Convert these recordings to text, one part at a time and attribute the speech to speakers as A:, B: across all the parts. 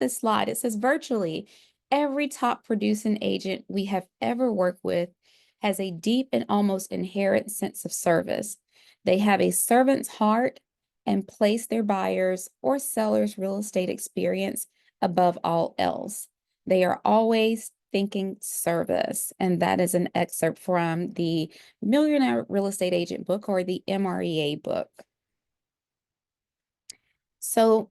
A: this slide. It says virtually every top producing agent we have ever worked with has a deep and almost inherent sense of service. They have a servant's heart and place their buyers or sellers' real estate experience above all else. They are always thinking service. And that is an excerpt from the Millionaire Real Estate Agent book, or the MREA book. So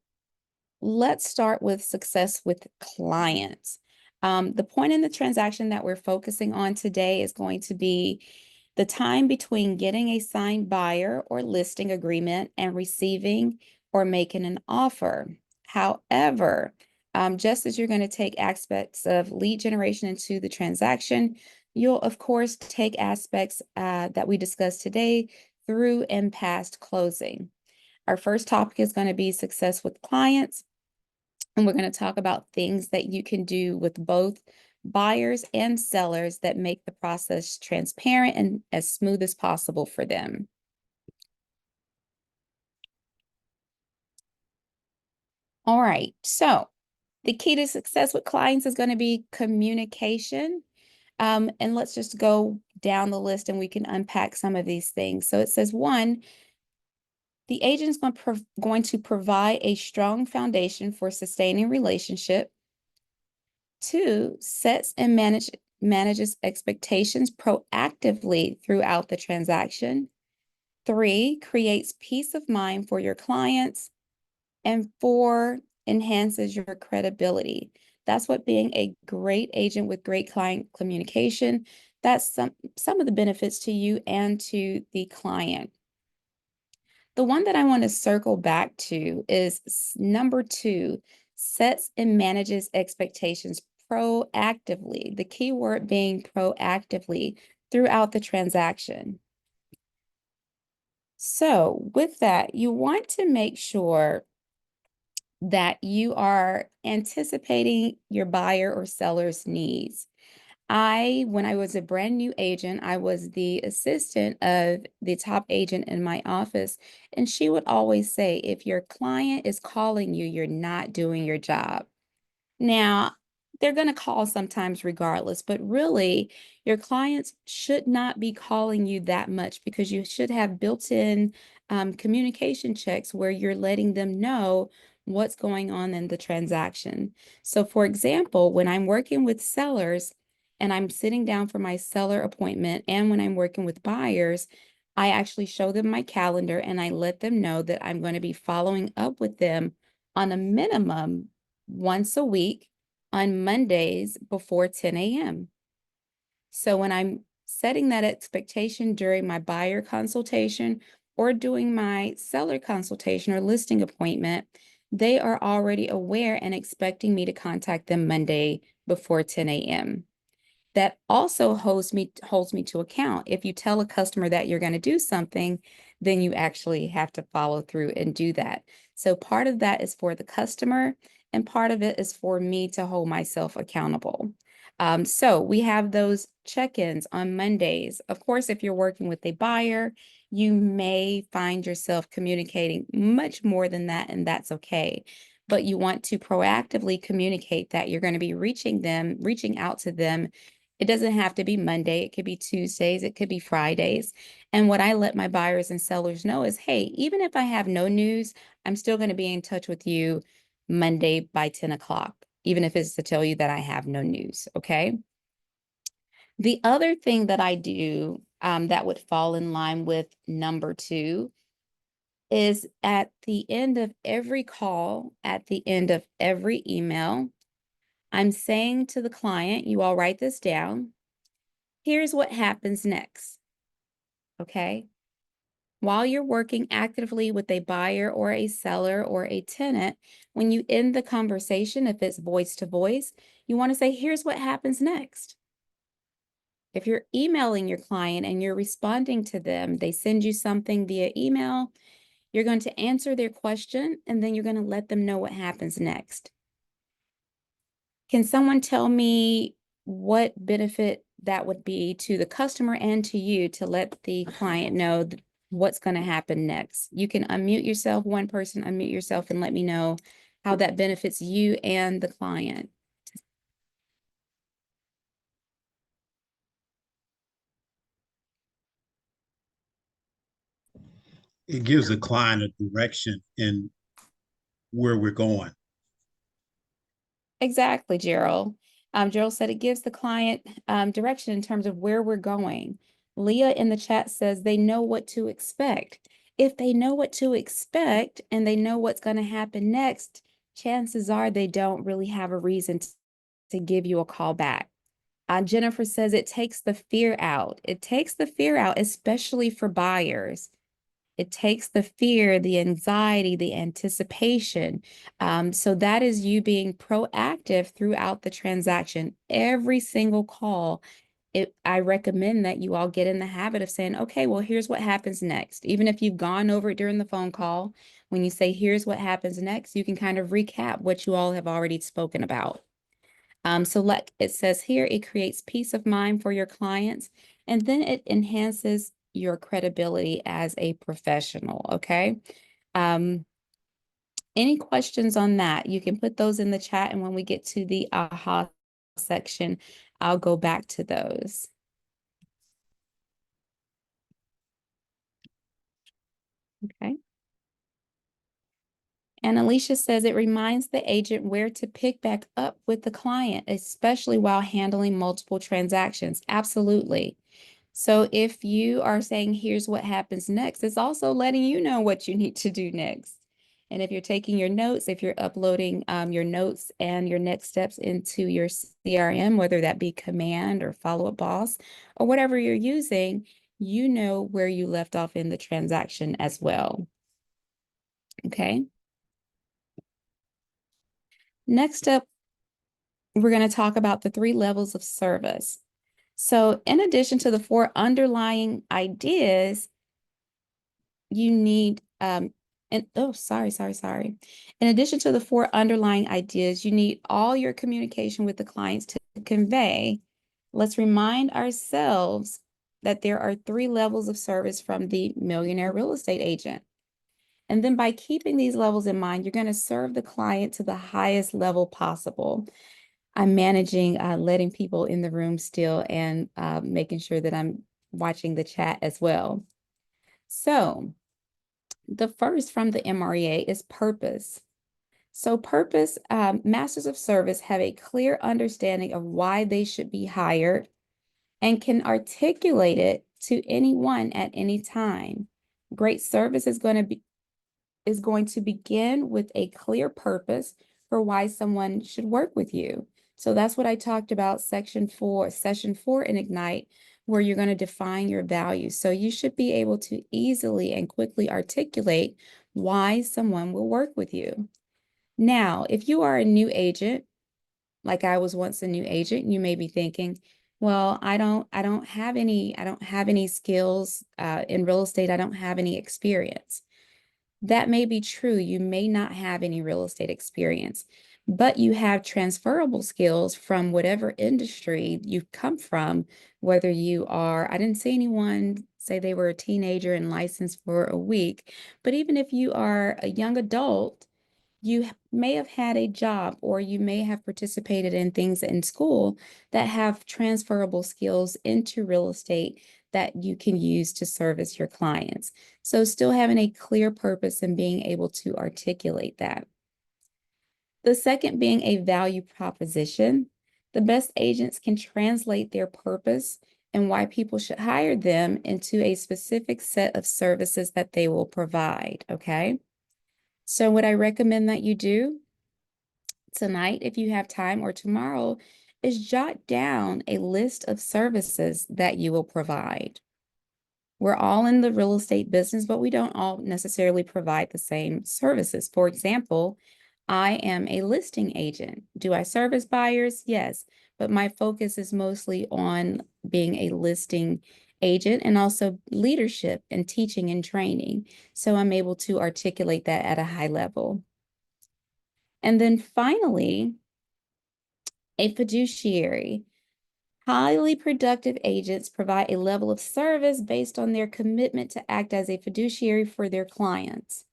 A: let's start with success with clients. The point in the transaction that we're focusing on today is going to be the time between getting a signed buyer or listing agreement and receiving or making an offer. However, just as you're going to take aspects of lead generation into the transaction, you'll of course take aspects that we discussed today through and past closing. Our first topic is going to be success with clients. And we're going to talk about things that you can do with both buyers and sellers that make the process transparent and as smooth as possible for them. All right, so the key to success with clients is going to be communication. And let's just go down the list and we can unpack some of these things. So it says, one, the agent is going to provide a strong foundation for sustaining relationship. Two, sets and manages expectations proactively throughout the transaction. Three, creates peace of mind for your clients. And four, enhances your credibility. That's what being a great agent with great client communication, that's some of the benefits to you and to the client. The one that I want to circle back to is number two, sets and manages expectations proactively. The key word being proactively throughout the transaction. So with that, you want to make sure that you are anticipating your buyer or seller's needs. When I was a brand new agent, I was the assistant of the top agent in my office. And she would always say, if your client is calling you, you're not doing your job. Now, they're going to call sometimes regardless, but really, your clients should not be calling you that much because you should have built-in communication checks where you're letting them know what's going on in the transaction. So, for example, when I'm working with sellers and I'm sitting down for my seller appointment, and when I'm working with buyers, I actually show them my calendar and I let them know that I'm going to be following up with them on a minimum once a week on Mondays before 10 a.m. So when I'm setting that expectation during my buyer consultation or doing my seller consultation or listing appointment, they are already aware and expecting me to contact them Monday before 10 a.m. That also holds me to account. If you tell a customer that you're going to do something, then you actually have to follow through and do that. So part of that is for the customer, and part of it is for me to hold myself accountable. So we have those check-ins on Mondays. Of course, if you're working with a buyer, you may find yourself communicating much more than that, and that's okay. But you want to proactively communicate that you're going to be reaching out to them. It doesn't have to be Monday. It could be Tuesdays. It could be Fridays. And what I let my buyers and sellers know is, hey, even if I have no news, I'm still going to be in touch with you Monday by 10 o'clock, even if it's to tell you that I have no news. Okay. The other thing that I do that would fall in line with number two is at the end of every call, at the end of every email, I'm saying to the client, you all write this down. Here's what happens next, okay? While you're working actively with a buyer or a seller or a tenant, when you end the conversation, if it's voice to voice, you want to say, here's what happens next. If you're emailing your client and you're responding to them, they send you something via email, you're going to answer their question, and then you're going to let them know what happens next. Can someone tell me what benefit that would be to the customer and to you to let the client know what's going to happen next? You can unmute yourself, one person, unmute yourself and let me know how that benefits you and the client.
B: It gives the client a direction in where we're going.
A: Exactly, Gerald. Gerald said it gives the client direction in terms of where we're going. Leah in the chat says they know what to expect. If they know what to expect and they know what's going to happen next, chances are they don't really have a reason to give you a call back. Jennifer says it takes the fear out. It takes the fear out, especially for buyers. It takes the fear, the anxiety, the anticipation. So that is you being proactive throughout the transaction. Every single call, I recommend that you all get in the habit of saying, okay, well, here's what happens next. Even if you've gone over it during the phone call, when you say, here's what happens next, you can kind of recap what you all have already spoken about. So like it says here, it creates peace of mind for your clients, and then it enhances your credibility as a professional, okay? Um, any questions on that? You can put those in the chat, and when we get to the aha section, I'll go back to those. Okay. And Alicia says it reminds the agent where to pick back up with the client, especially while handling multiple transactions. Absolutely. So if you are saying, here's what happens next, it's also letting you know what you need to do next. And if you're taking your notes, if you're uploading your notes and your next steps into your CRM, whether that be Command or Follow Up Boss or whatever you're using, you know where you left off in the transaction as well. Okay. Next up, we're going to talk about the 3 levels of service. So in addition to the 4 underlying ideas, you need and oh, sorry. In addition to the 4 underlying ideas, you need all your communication with the clients to convey. Let's remind ourselves that there are 3 levels of service from the millionaire real estate agent. And then by keeping these levels in mind, you're going to serve the client to the highest level possible. I'm managing letting people in the room still and making sure that I'm watching the chat as well. So the first from the MREA is purpose. So purpose, masters of service have a clear understanding of why they should be hired and can articulate it to anyone at any time. Great service is going to begin with a clear purpose for why someone should work with you. So that's what I talked about session 4 in Ignite, where you're going to define your values. So you should be able to easily and quickly articulate why someone will work with you. Now, if you are a new agent, like I was once a new agent, you may be thinking, well, I don't have any skills in real estate. I don't have any experience. That may be true. You may not have any real estate experience, but you have transferable skills from whatever industry you've come from, whether you are, I didn't see anyone say they were a teenager and licensed for a week, but even if you are a young adult, you may have had a job or you may have participated in things in school that have transferable skills into real estate that you can use to service your clients. So still having a clear purpose and being able to articulate that. The second being a value proposition. The best agents can translate their purpose and why people should hire them into a specific set of services that they will provide, okay? So what I recommend that you do tonight, if you have time, or tomorrow, is jot down a list of services that you will provide. We're all in the real estate business, but we don't all necessarily provide the same services. For example, I am a listing agent. Do I service buyers? Yes, but my focus is mostly on being a listing agent and also leadership and teaching and training. So I'm able to articulate that at a high level. And then finally, a fiduciary. Highly productive agents provide a level of service based on their commitment to act as a fiduciary for their clients.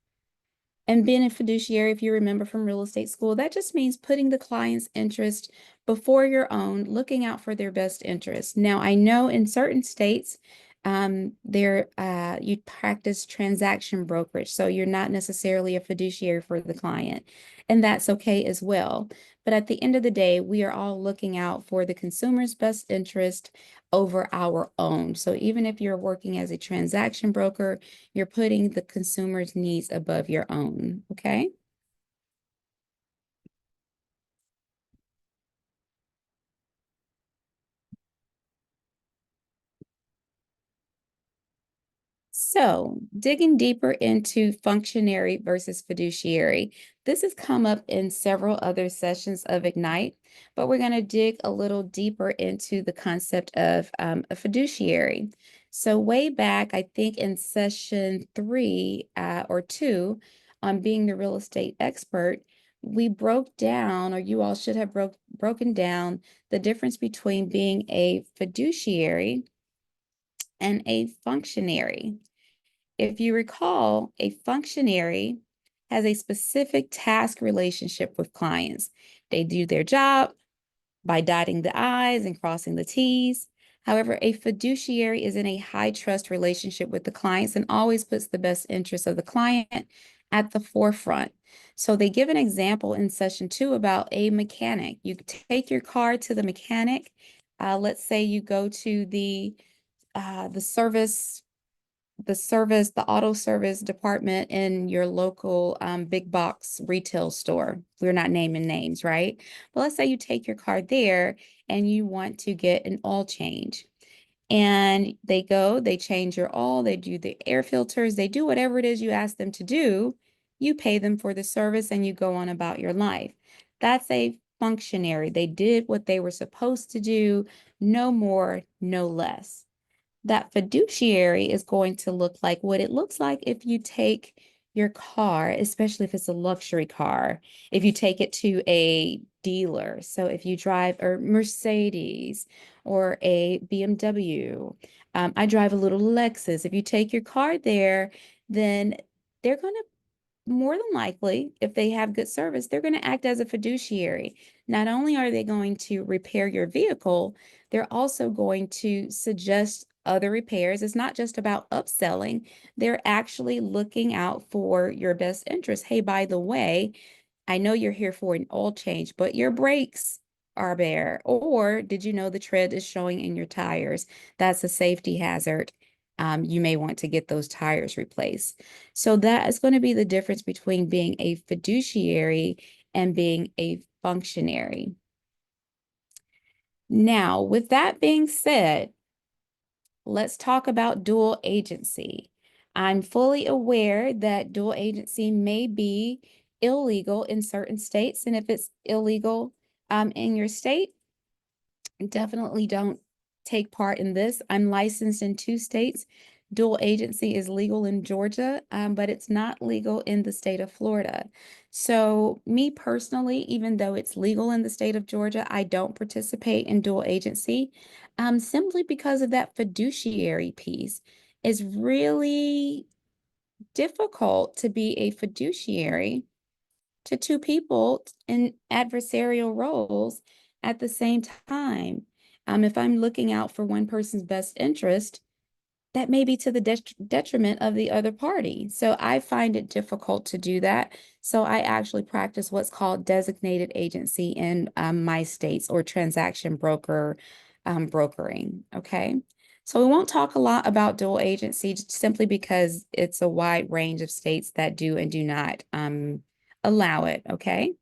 A: And being a fiduciary, if you remember from real estate school, that just means putting the client's interest before your own, looking out for their best interest. Now, I know in certain states, you practice transaction brokerage, so you're not necessarily a fiduciary for the client, and that's okay as well. But at the end of the day, we are all looking out for the consumer's best interest over our own. So even if you're working as a transaction broker, you're putting the consumer's needs above your own, okay? So, digging deeper into functionary versus fiduciary, this has come up in several other sessions of Ignite, but we're going to dig a little deeper into the concept of a fiduciary. So, way back, I think in session three or two on being the real estate expert, we broke down, or you all should have broken down the difference between being a fiduciary and a functionary. If you recall, a functionary has a specific task relationship with clients. They do their job by dotting the I's and crossing the T's. However, a fiduciary is in a high trust relationship with the clients and always puts the best interests of the client at the forefront. So they give an example in session two about a mechanic. You take your car to the mechanic. Let's say you go to the the auto service department in your local big box retail store. We're not naming names, right? But let's say you take your car there and you want to get an oil change. And they change your oil, they do the air filters, they do whatever it is you ask them to do. You pay them for the service and you go on about your life. That's a functionary. They did what they were supposed to do, no more, no less. That fiduciary is going to look like what it looks like if you take your car, especially if it's a luxury car, if you take it to a dealer. So if you drive a Mercedes or a BMW, I drive a little Lexus. If you take your car there, then they're going to more than likely, if they have good service, they're going to act as a fiduciary. Not only are they going to repair your vehicle, they're also going to suggest other repairs. It's not just about upselling, they're actually looking out for your best interest. Hey, by the way, I know you're here for an oil change, but your brakes are bare. Or did you know the tread is showing in your tires? That's a safety hazard. You may want to get those tires replaced. So that is going to be the difference between being a fiduciary and being a functionary. Now, with that being said, let's talk about dual agency. I'm fully aware that dual agency may be illegal in certain states, and if it's illegal in your state, definitely don't take part in this. I'm licensed in two states. Dual agency is legal in Georgia, but it's not legal in the state of Florida. So, me personally, even though it's legal in the state of Georgia, I don't participate in dual agency simply because of that fiduciary piece. It's really difficult to be a fiduciary to two people in adversarial roles at the same time. If I'm looking out for one person's best interest, that may be to the detriment of the other party. So I find it difficult to do that. So I actually practice what's called designated agency in my states or transaction brokering. Okay. So we won't talk a lot about dual agency simply because it's a wide range of states that do and do not allow it. Okay.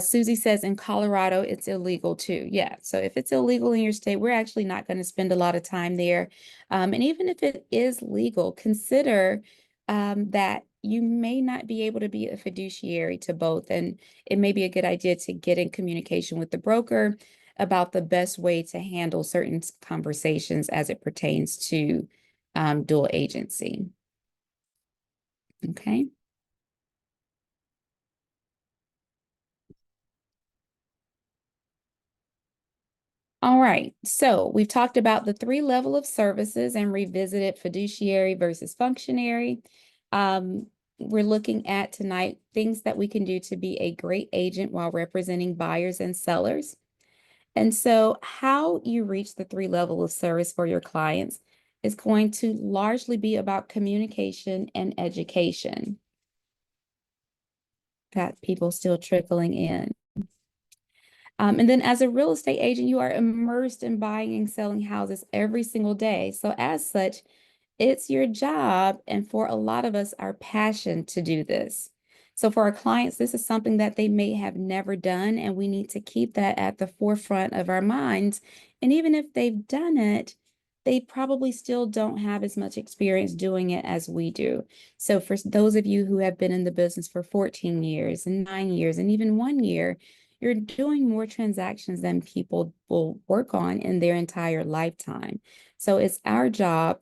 A: Susie says in Colorado, it's illegal too. Yeah. So if it's illegal in your state, we're actually not going to spend a lot of time there. And even if it is legal, consider that you may not be able to be a fiduciary to both. And it may be a good idea to get in communication with the broker about the best way to handle certain conversations as it pertains to dual agency. Okay. All right, so we've talked about the three level of services and revisited fiduciary versus functionary. Um, we're looking at tonight things that we can do to be a great agent while representing buyers and sellers. And so, how you reach the three level of service for your clients is going to largely be about communication and education. Got people still trickling in. And then as a real estate agent, you are immersed in buying and selling houses every single day. So as such, it's your job, and for a lot of us, our passion to do this. So for our clients, this is something that they may have never done, and we need to keep that at the forefront of our minds. And even if they've done it, they probably still don't have as much experience doing it as we do. So for those of you who have been in the business for 14 years and 9 years and even 1 year, you're doing more transactions than people will work on in their entire lifetime. So it's our job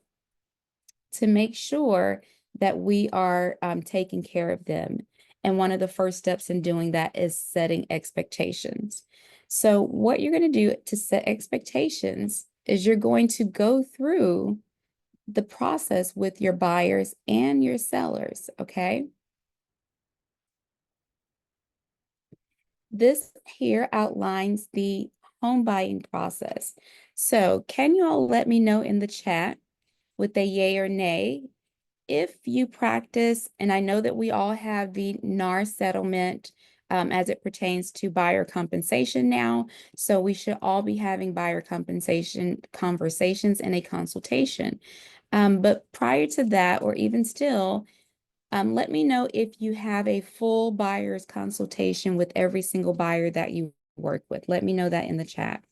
A: to make sure that we are taking care of them. And one of the first steps in doing that is setting expectations. So, what you're going to do to set expectations is you're going to go through the process with your buyers and your sellers, okay? This here outlines the home buying process. So, can you all let me know in the chat with a yay or nay if you practice, and I know that we all have the NAR settlement as it pertains to buyer compensation now. So we should all be having buyer compensation conversations in a consultation. But prior to that, or even still, let me know if you have a full buyer's consultation with every single buyer that you work with. Let me know that in the chat.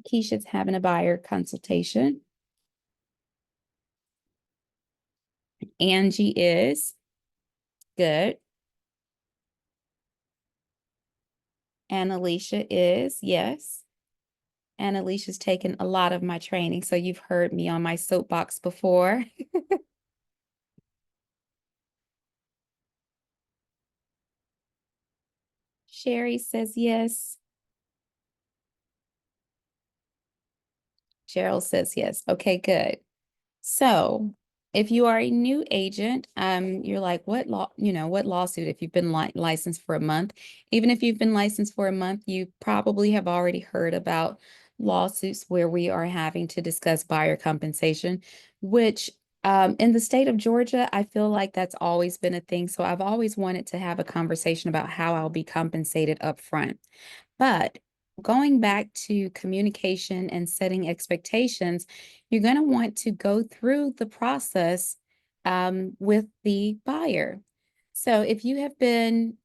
A: Keisha's having a buyer consultation. Angie is good. And Alicia is, yes. And Alicia's taken a lot of my training, so you've heard me on my soapbox before. Sherry says yes. Gerald says yes. Okay, good. So if you are a new agent, you're like, what law, what lawsuit? If you've been licensed for a month, even if you've been licensed for a month, you probably have already heard about lawsuits where we are having to discuss buyer compensation, which in the state of Georgia, I feel like that's always been a thing. So I've always wanted to have a conversation about how I'll be compensated up front. But going back to communication and setting expectations, you're going to want to go through the process with the buyer. So if you have been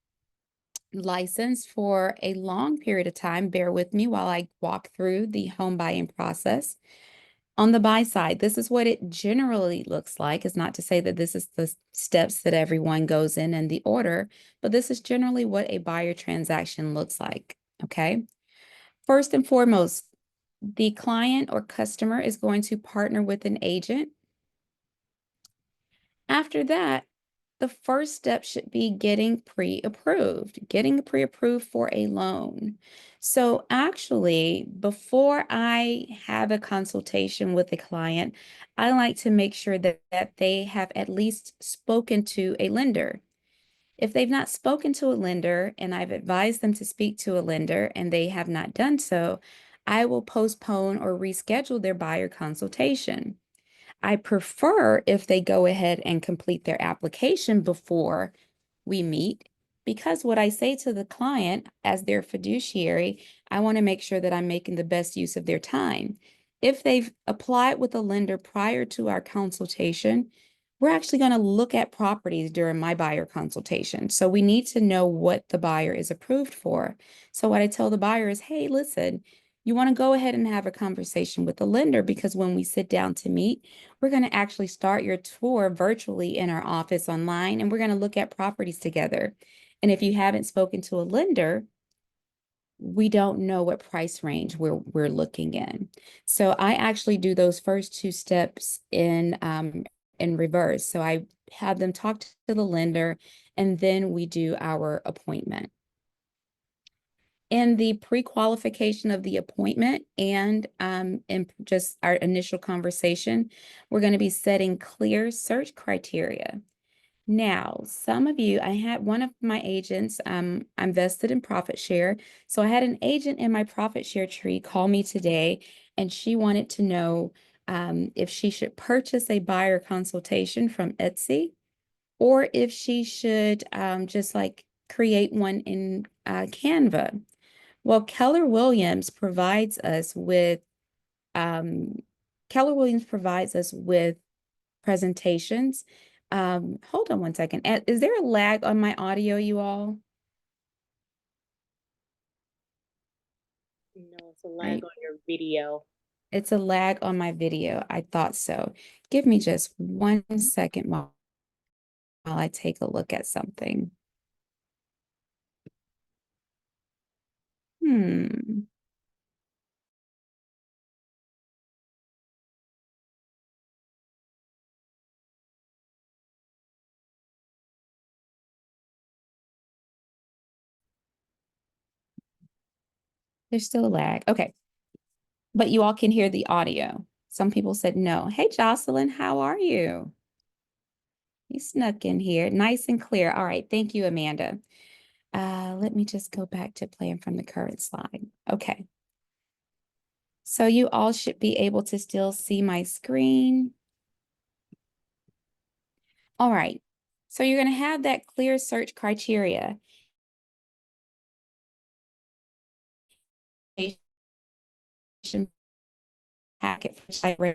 A: licensed for a long period of time, bear with me while I walk through the home buying process. On the buy side, this is what it generally looks like. It's not to say that this is the steps that everyone goes in the order, but this is generally what a buyer transaction looks like. Okay. First and foremost, the client or customer is going to partner with an agent. After that, the first step should be getting pre-approved for a loan. So actually, before I have a consultation with a client, I like to make sure that they have at least spoken to a lender. If they've not spoken to a lender and I've advised them to speak to a lender and they have not done so, I will postpone or reschedule their buyer consultation. I prefer if they go ahead and complete their application before we meet, because what I say to the client as their fiduciary, I want to make sure that I'm making the best use of their time. If they've applied with a lender prior to our consultation, we're actually going to look at properties during my buyer consultation. So we need to know what the buyer is approved for. So what I tell the buyer is, hey, listen, you want to go ahead and have a conversation with the lender because when we sit down to meet, we're going to actually start your tour virtually in our office online, and we're going to look at properties together. And if you haven't spoken to a lender, we don't know what price range we're looking in. So I actually do those first two steps in reverse. So I have them talk to the lender, and then we do our appointment. In the pre-qualification of the appointment and in just our initial conversation, we're going to be setting clear search criteria. Now, some of you, I had one of my agents, I'm vested in profit share. So I had an agent in my profit share tree call me today, and she wanted to know if she should purchase a buyer consultation from Etsy or if she should just like create one in Canva. Well, um, Keller Williams provides us with presentations. Hold on one second. Is there a lag on my audio, you all?
C: No, it's a lag
A: Right?
C: on your video.
A: It's a lag on my video. I thought so. Give me just 1 second while I take a look at something. Hmm. There's still a lag. Okay. But you all can hear the audio. Some people said no. Hey, Jocelyn, how are you? You snuck in here. Nice and clear. All right. Thank you, Amanda. Let me just go back to playing from the current slide. Okay. So you all should be able to still see my screen. All right. So you're going to have that clear search criteria. Packet for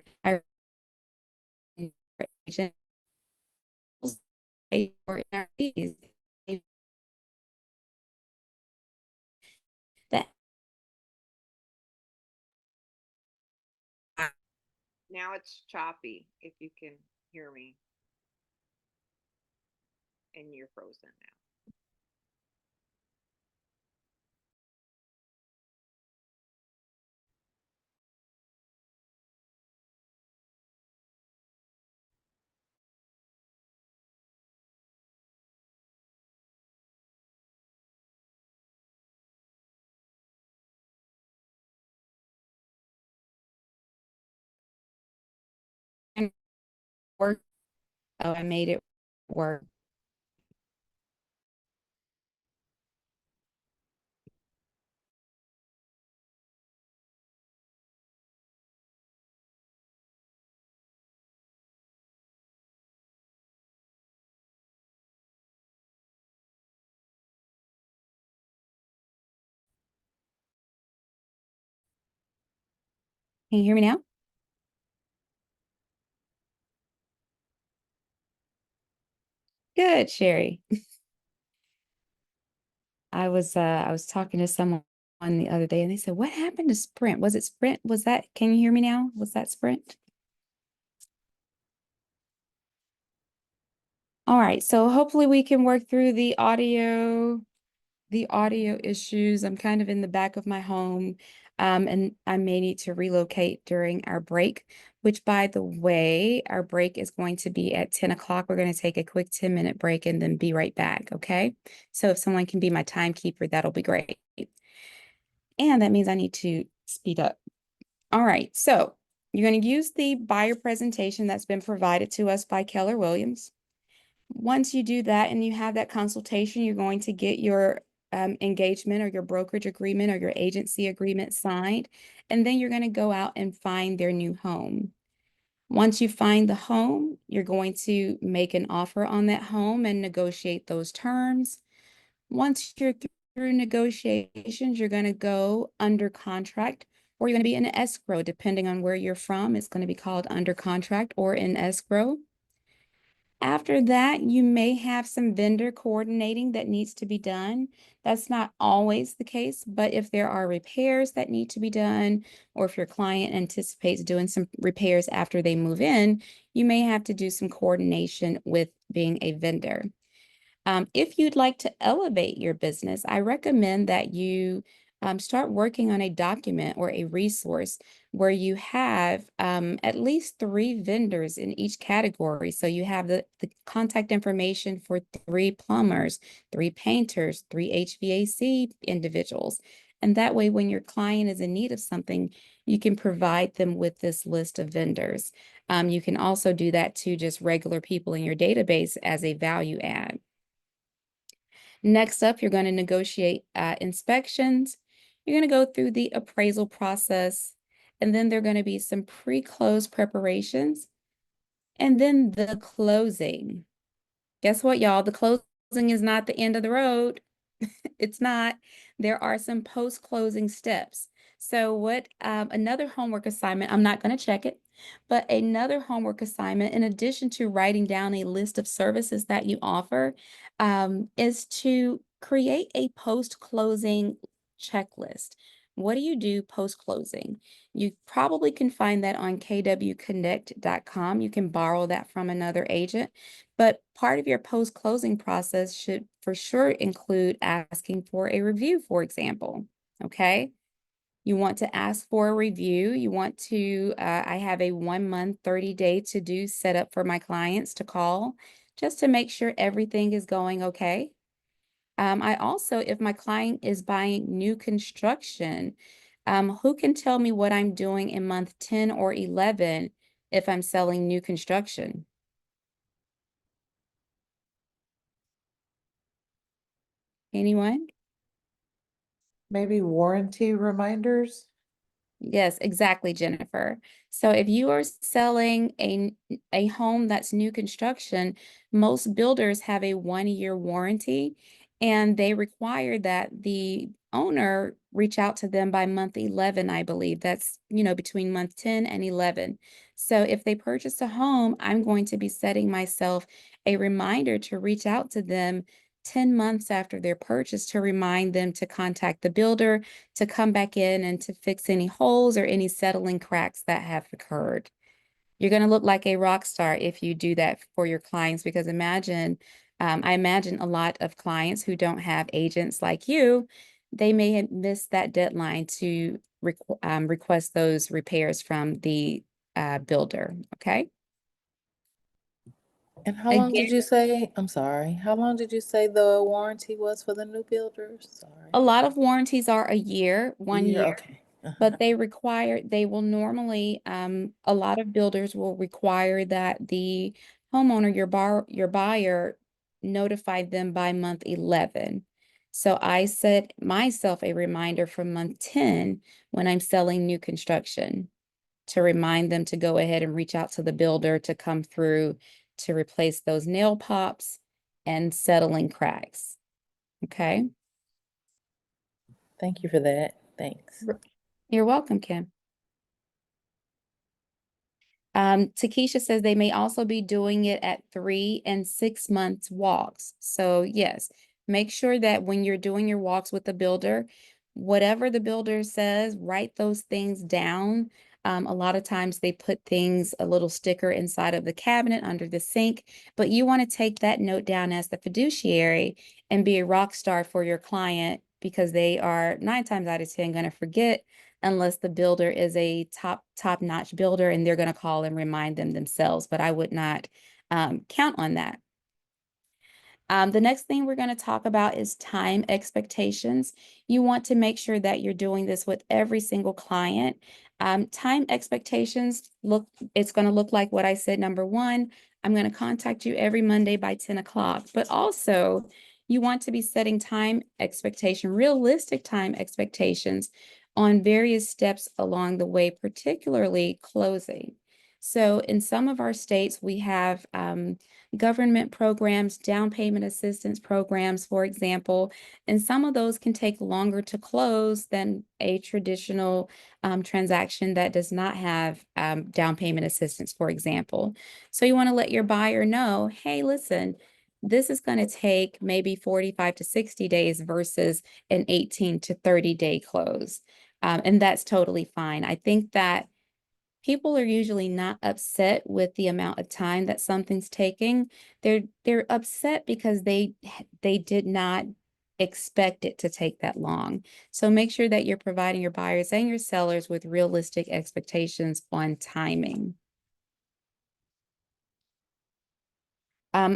A: that
D: Now it's choppy, if you can hear me. And you're frozen now.
A: work. Oh, I made it work. Can you hear me now? Good, Sherry. I was talking to someone the other day and they said, "What happened to Sprint? Was it Sprint? Was that, can you hear me now? Was that Sprint?" All right, so hopefully we can work through the audio issues. I'm kind of in the back of my home, and I may need to relocate during our break, which by the way, our break is going to be at 10 o'clock. We're going to take a quick 10-minute break and then be right back, okay? So if someone can be my timekeeper, that'll be great. And that means I need to speed up. All right, so you're going to use the buyer presentation that's been provided to us by Keller Williams. Once you do that and you have that consultation, you're going to get your engagement or your brokerage agreement or your agency agreement signed, and then you're going to go out and find their new home. Once you find the home, you're going to make an offer on that home and negotiate those terms. Once you're through negotiations, you're going to go under contract or you're going to be in escrow, depending on where you're from. It's going to be called under contract or in escrow. After that, you may have some vendor coordinating that needs to be done. That's not always the case, but if there are repairs that need to be done, or if your client anticipates doing some repairs after they move in, you may have to do some coordination with being a vendor. If you'd like to elevate your business, I recommend that you start working on a document or a resource where you have at least 3 vendors in each category. So you have the contact information for 3 plumbers, 3 painters, 3 HVAC individuals. And that way, when your client is in need of something, you can provide them with this list of vendors. You can also do that to just regular people in your database as a value add. Next up, you're going to negotiate inspections. You're going to go through the appraisal process, and then there are going to be some pre-close preparations, and then the closing. Guess what, y'all? The closing is not the end of the road. It's not. There are some post-closing steps. So what another homework assignment, I'm not going to check it, but another homework assignment, in addition to writing down a list of services that you offer, is to create a post-closing checklist. What do you do post-closing? You probably can find that on kwconnect.com. You can borrow that from another agent. But part of your post-closing process should for sure include asking for a review, for example. Okay. You want to ask for a review. You want to, I have a 1 month, 30-day to-do set up for my clients to call just to make sure everything is going okay. I also, if my client is buying new construction, who can tell me what I'm doing in month 10 or 11 if I'm selling new construction? Anyone?
C: Maybe warranty reminders?
A: Yes, exactly, Jennifer. So if you are selling a home that's new construction, most builders have a 1 year warranty, and they require that the owner reach out to them by month 11, I believe. That's, between month 10 and 11. So if they purchase a home, I'm going to be setting myself a reminder to reach out to them 10 months after their purchase to remind them to contact the builder to come back in and to fix any holes or any settling cracks that have occurred. You're going to look like a rock star if you do that for your clients, because I imagine a lot of clients who don't have agents like you, they may have missed that deadline to request those repairs from the builder. Okay.
C: And how long
A: Again,
C: did you say, I'm sorry, how long did you say the warranty was for the new builders?
A: a
C: Sorry.
A: lot of warranties are a year,
C: A
A: one
C: year,
A: year.
C: okay.
A: But they will normally, a lot of builders will require that the homeowner, your buyer, notify them by month 11. So I set myself a reminder for month 10 when I'm selling new construction to remind them to go ahead and reach out to the builder to come through to replace those nail pops and settling cracks. Okay.
C: Thank you for that. Thanks.
A: You're welcome, Kim. Takesha says they may also be doing it at 3 and 6 months walks. So yes, make sure that when you're doing your walks with the builder, whatever the builder says, write those things down. A lot of times they put things, a little sticker inside of the cabinet under the sink, but you want to take that note down as the fiduciary and be a rock star for your client, because they are 9 times out of 10 going to forget unless the builder is a top-notch builder and they're going to call and remind them themselves. But I would not count on that. The next thing we're going to talk about is time expectations. You want to make sure that you're doing this with every single client. Time expectations it's going to look like what I said. Number one, I'm going to contact you every Monday by 10 o'clock, but also you want to be setting realistic time expectations on various steps along the way, particularly closing. So in some of our states, we have government programs, down payment assistance programs, for example, and some of those can take longer to close than a traditional transaction that does not have down payment assistance, for example. So you want to let your buyer know, hey, listen, this is going to take maybe 45 to 60 days versus an 18 to 30-day close. And that's totally fine. I think that people are usually not upset with the amount of time that something's taking. They're upset because they did not expect it to take that long. So make sure that you're providing your buyers and your sellers with realistic expectations on timing.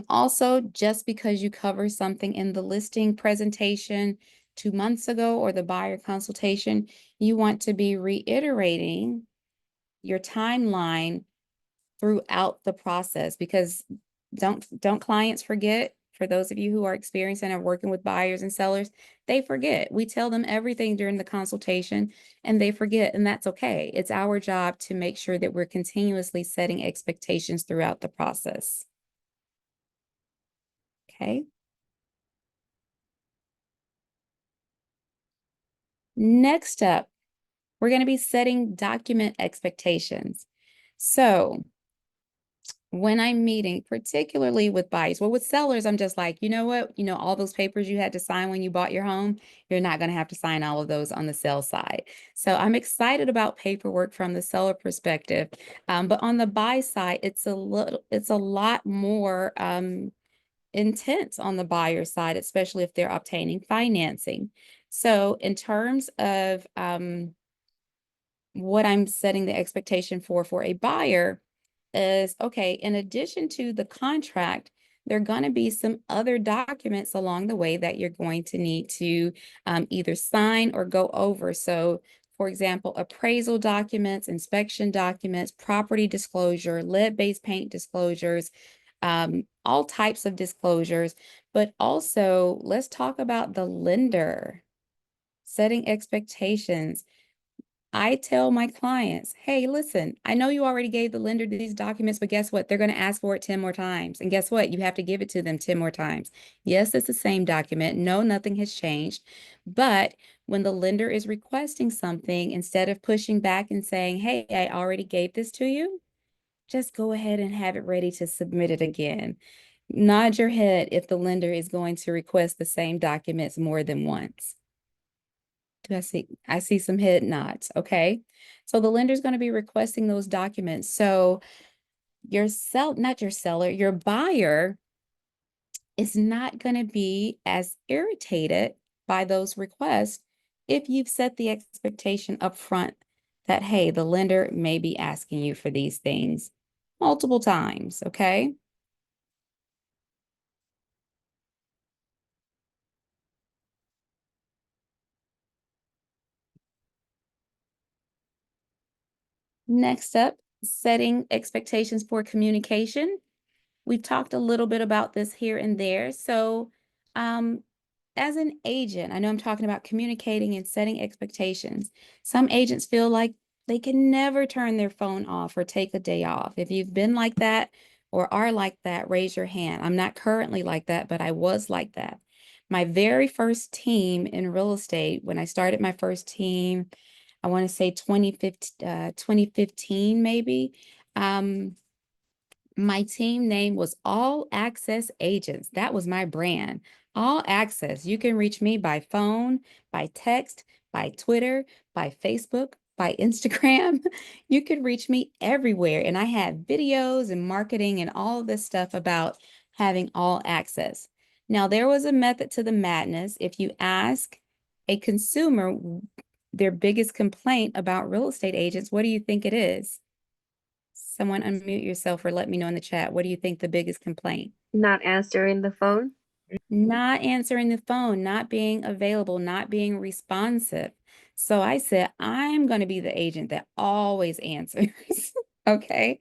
A: Also, just because you cover something in the listing presentation 2 months ago or the buyer consultation, you want to be reiterating your timeline throughout the process, because don't clients forget? For those of you who are experienced and are working with buyers and sellers, they forget. We tell them everything during the consultation and they forget, and that's okay. It's our job to make sure that we're continuously setting expectations throughout the process. Okay. Next up, we're going to be setting document expectations. So when I'm meeting, particularly with buyers, well, with sellers, I'm just like, you know what? You know, all those papers you had to sign when you bought your home, you're not going to have to sign all of those on the sell side. So I'm excited about paperwork from the seller perspective. But on the buy side, it's a lot more intense on the buyer side, especially if they're obtaining financing. So in terms of what I'm setting the expectation for a buyer is, okay, in addition to the contract, there are going to be some other documents along the way that you're going to need to either sign or go over. So, for example, appraisal documents, inspection documents, property disclosure, lead-based paint disclosures, all types of disclosures. But also, let's talk about the lender, setting expectations. I tell my clients, hey, listen, I know you already gave the lender these documents, but guess what? They're going to ask for it 10 more times. And guess what? You have to give it to them 10 more times. Yes, it's the same document. No, nothing has changed. But when the lender is requesting something, instead of pushing back and saying, hey, I already gave this to you, just go ahead and have it ready to submit it again. Nod your head if the lender is going to request the same documents more than once. I see some head nods. Okay. So the lender's going to be requesting those documents. So not your seller, your buyer is not going to be as irritated by those requests if you've set the expectation up front that, hey, the lender may be asking you for these things multiple times. Okay. Next up, setting expectations for communication. We've talked a little bit about this here and there. So, as an agent, I know I'm talking about communicating and setting expectations. Some agents feel like they can never turn their phone off or take a day off. If you've been like that or are like that, raise your hand. I'm not currently like that, but I was like that. My very first team in real estate, when I started my first team, I want to say 2015 maybe. My team name was All Access Agents. That was my brand. All Access. You can reach me by phone, by text, by Twitter, by Facebook, by Instagram. You can reach me everywhere. And I had videos and marketing and all of this stuff about having all access. Now, there was a method to the madness. If you ask a consumer their biggest complaint about real estate agents, what do you think it is? Someone unmute yourself or let me know in the chat. What do you think the biggest complaint?
E: Not answering the phone.
A: Not answering the phone, not being available, not being responsive. So I said, I'm going to be the agent that always answers. Okay.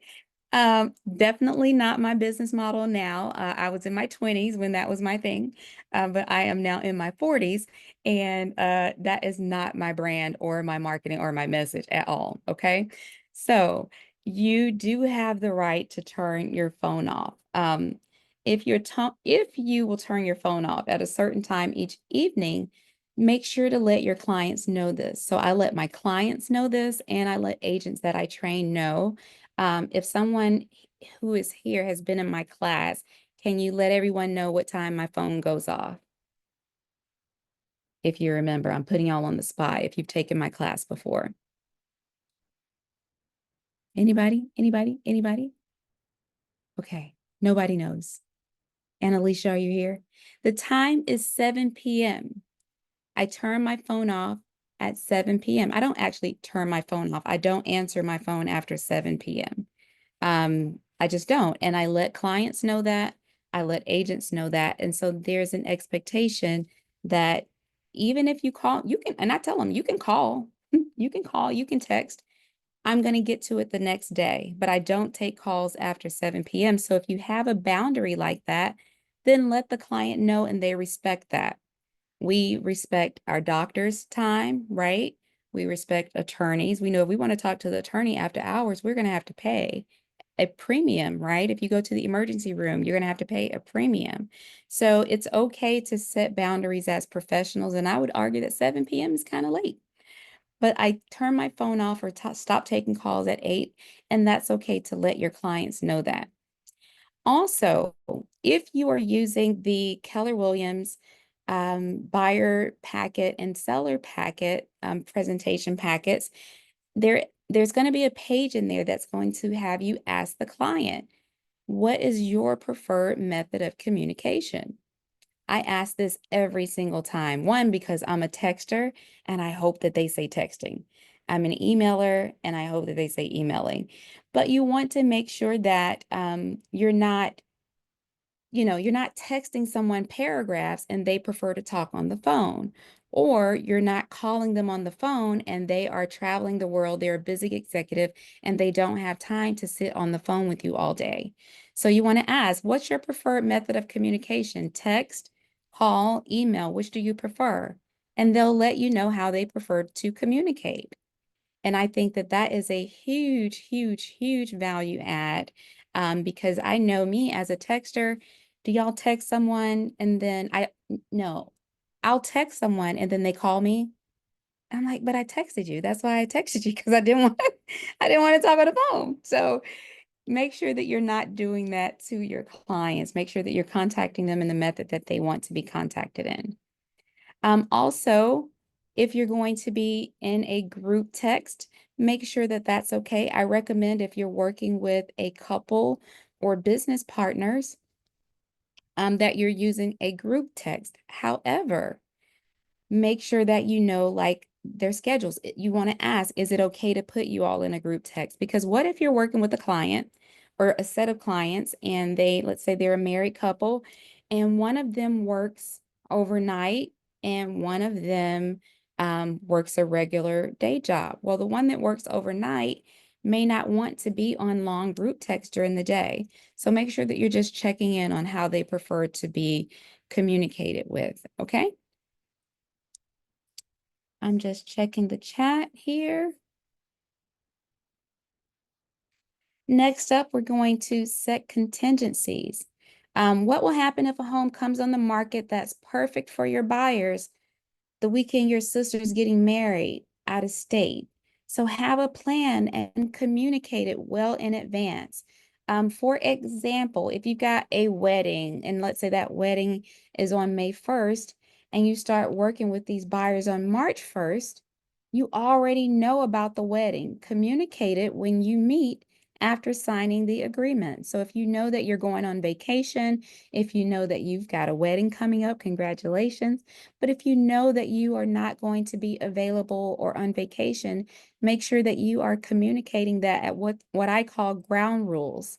A: Definitely not my business model now. I was in my 20s when that was my thing, but I am now in my 40s, and that is not my brand or my marketing or my message at all. Okay. So you do have the right to turn your phone off. If you will turn your phone off at a certain time each evening, make sure to let your clients know this. So I let my clients know this, and I let agents that I train know. If someone who is here has been in my class, can you let everyone know what time my phone goes off? If you remember, I'm putting y'all on the spot if you've taken my class before. Anybody? Anybody? Anybody? Okay, nobody knows. Annalisa, are you here? The time is 7 p.m. I turn my phone off at 7 p.m. I don't actually turn my phone off. I don't answer my phone after 7 p.m. I just don't. And I let clients know that. I let agents know that. And so there's an expectation that even if you call, you can, and I tell them, you can call, you can call, you can text. I'm going to get to it the next day, but I don't take calls after 7 p.m. So if you have a boundary like that, then let the client know and they respect that. We respect our doctor's time, right? We respect attorneys. We know if we want to talk to the attorney after hours, we're going to have to pay a premium, right? If you go to the emergency room, you're going to have to pay a premium. So it's okay to set boundaries as professionals. And I would argue that 7 p.m. is kind of late. But I turn my phone off or stop taking calls at 8, and that's okay to let your clients know that. Also, if you are using the Keller Williams buyer packet and seller packet presentation packets, there's going to be a page in there that's going to have you ask the client, what is your preferred method of communication? I ask this every single time. One, because I'm a texter and I hope that they say texting. I'm an emailer and I hope that they say emailing. But you want to make sure that you're not, you're not texting someone paragraphs and they prefer to talk on the phone, or you're not calling them on the phone and they are traveling the world, they're a busy executive and they don't have time to sit on the phone with you all day. So you want to ask, what's your preferred method of communication? Text, call, email, which do you prefer? And they'll let you know how they prefer to communicate. And I think that that is a huge, huge, huge value add, because I know me as a texter. Do y'all text someone and then no, I'll text someone and then they call me. I'm like, but I texted you. That's why I texted you because I didn't want I didn't want to talk on the phone. So make sure that you're not doing that to your clients. Make sure that you're contacting them in the method that they want to be contacted in. Also, if you're going to be in a group text, make sure that that's okay. I recommend if you're working with a couple or business partners, that you're using a group text. However, make sure that you know like their schedules. You want to ask, is it okay to put you all in a group text? Because what if you're working with a client or a set of clients and let's say they're a married couple and one of them works overnight and one of them works a regular day job. Well, the one that works overnight may not want to be on long group text during the day. So make sure that you're just checking in on how they prefer to be communicated with, okay? I'm just checking the chat here. Next up, we're going to set contingencies. What will happen if a home comes on the market that's perfect for your buyers the weekend your sister's getting married out of state? So have a plan and communicate it well in advance. For example, if you've got a wedding and let's say that wedding is on May 1st and you start working with these buyers on March 1st, you already know about the wedding. Communicate it when you meet after signing the agreement. So if you know that you're going on vacation, if you know that you've got a wedding coming up, congratulations. But if you know that you are not going to be available or on vacation, make sure that you are communicating that at what I call ground rules.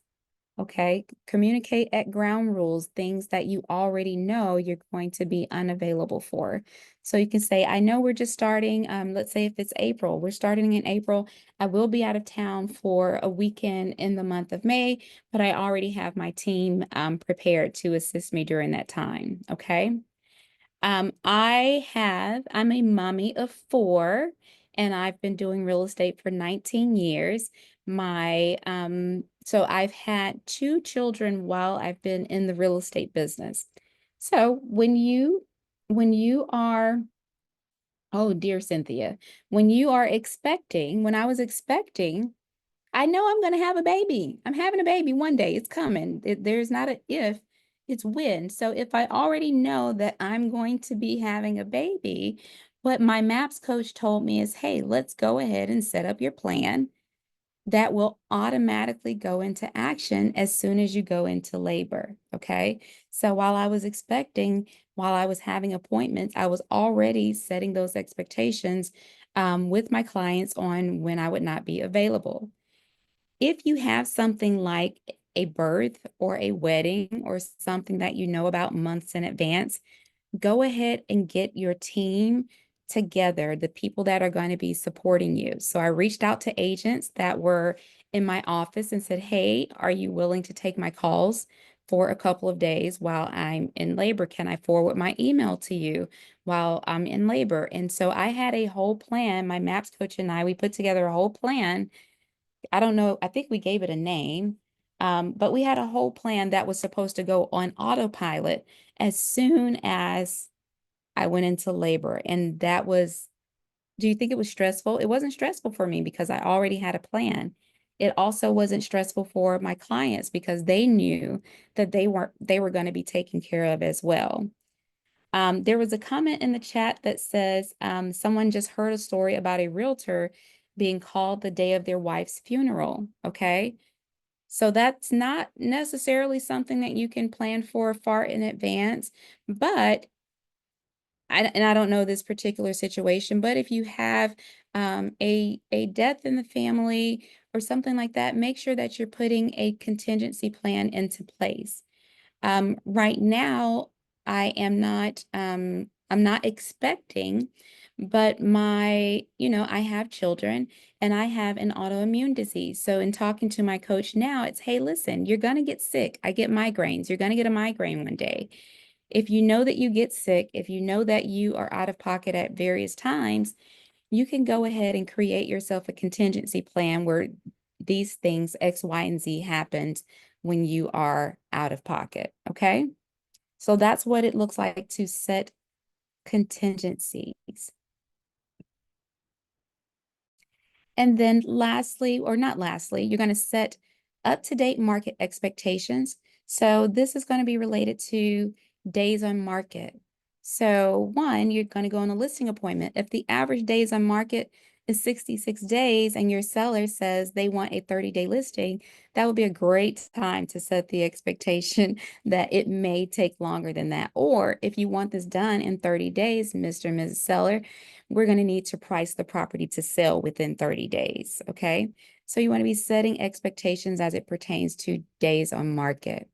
A: Okay, communicate at ground rules, things that you already know you're going to be unavailable for. So you can say, I know we're just starting, let's say if it's April, we're starting in April. I will be out of town for a weekend in the month of May, but I already have my team prepared to assist me during that time. Okay. I'm a mommy of 4, and I've been doing real estate for 19 years. So I've had 2 children while I've been in the real estate business. So when you are, oh dear Cynthia, when I was expecting, I know I'm going to have a baby. I'm having a baby one day. It's coming. There's not a if, it's when. So if I already know that I'm going to be having a baby, what my MAPS coach told me is, hey, let's go ahead and set up your plan that will automatically go into action as soon as you go into labor. Okay. So while I was having appointments, I was already setting those expectations with my clients on when I would not be available. If you have something like a birth or a wedding or something that you know about months in advance, go ahead and get your team together, the people that are going to be supporting you. So I reached out to agents that were in my office and said, hey, are you willing to take my calls for a couple of days while I'm in labor? Can I forward my email to you while I'm in labor? And so I had a whole plan. My MAPS coach and I, we put together a whole plan. I don't know, I think we gave it a name, but we had a whole plan that was supposed to go on autopilot as soon as I went into labor. And that was, do you think it was stressful? It wasn't stressful for me because I already had a plan. It also wasn't stressful for my clients because they knew that they were going to be taken care of as well. There was a comment in the chat that says someone just heard a story about a realtor being called the day of their wife's funeral. Okay. So that's not necessarily something that you can plan for far in advance, but I don't know this particular situation, but if you have a death in the family or something like that, make sure that you're putting a contingency plan into place. Right now, I'm not expecting, but I have children and I have an autoimmune disease. So in talking to my coach now, it's, hey, listen, you're going to get sick. I get migraines. You're going to get a migraine one day. If you know that you get sick, if you know that you are out of pocket at various times, you can go ahead and create yourself a contingency plan where these things, X, Y, and Z happens when you are out of pocket. Okay. So that's what it looks like to set contingencies. And then lastly, or not lastly, you're going to set up-to-date market expectations. So this is going to be related to days on market. So one, you're going to go on a listing appointment. If the average days on market is 66 days and your seller says they want a 30-day listing, that would be a great time to set the expectation that it may take longer than that. Or if you want this done in 30 days, Mr. and Mrs. Seller, we're going to need to price the property to sell within 30 days. Okay. So you want to be setting expectations as it pertains to days on market.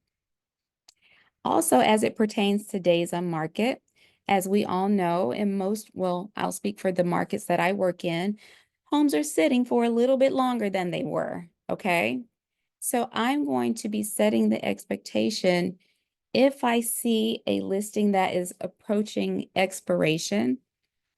A: Also, as it pertains to days on market, as we all know, in most, well, I'll speak for the markets that I work in, homes are sitting for a little bit longer than they were. Okay. So I'm going to be setting the expectation if I see a listing that is approaching expiration,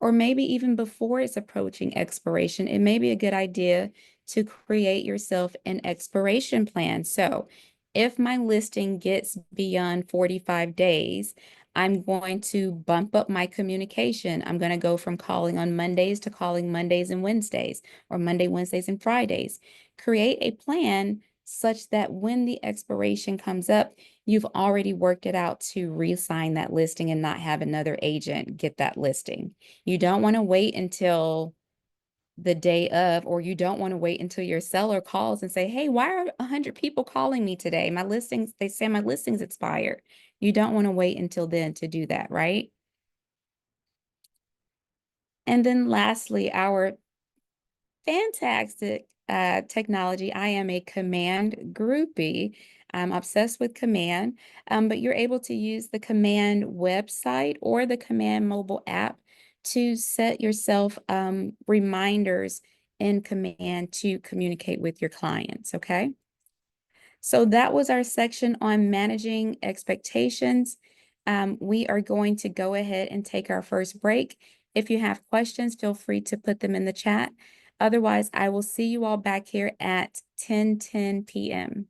A: or maybe even before it's approaching expiration, it may be a good idea to create yourself an expiration plan. So if my listing gets beyond 45 days, I'm going to bump up my communication. I'm going to go from calling on Mondays to calling Mondays and Wednesdays, or Monday, Wednesdays, and Fridays. Create a plan such that when the expiration comes up, you've already worked it out to re-sign that listing and not have another agent get that listing. You don't want to wait until the day of, or you don't want to wait until your seller calls and say, hey, why are 100 people calling me today? My listings, they say my listings expired. You don't want to wait until then to do that, right? And then lastly, our fantastic technology. I am a Command groupie. I'm obsessed with Command, but you're able to use the Command website or the Command mobile app to set yourself reminders in Command to communicate with your clients, okay? So that was our section on managing expectations. We are going to go ahead and take our first break. If you have questions, feel free to put them in the chat. Otherwise, I will see you all back here at 10:10 p.m.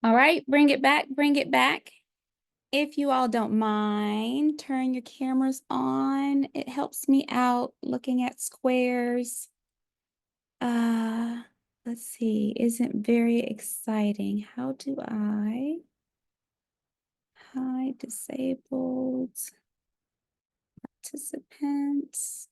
A: All right, bring it back, bring it back. If you all don't mind, turn your cameras on. It helps me out looking at squares. Uh, let's see, isn't very exciting. How do I hide disabled participants?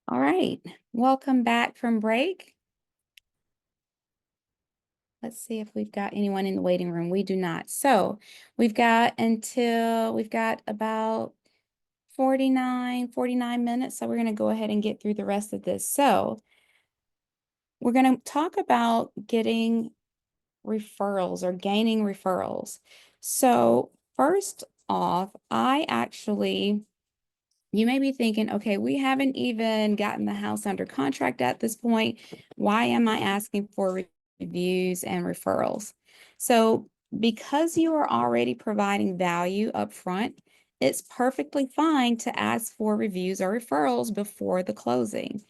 A: All right, welcome back from break. Let's see if we've got anyone in the waiting room. We do not. So we've got about 49 minutes. So we're going to go ahead and get through the rest of this. So we're going to talk about getting referrals or gaining referrals. So first off, you may be thinking, okay, we haven't even gotten the house under contract at this point. Why am I asking for reviews and referrals? So because you are already providing value up front, it's perfectly fine to ask for reviews or referrals before the closing.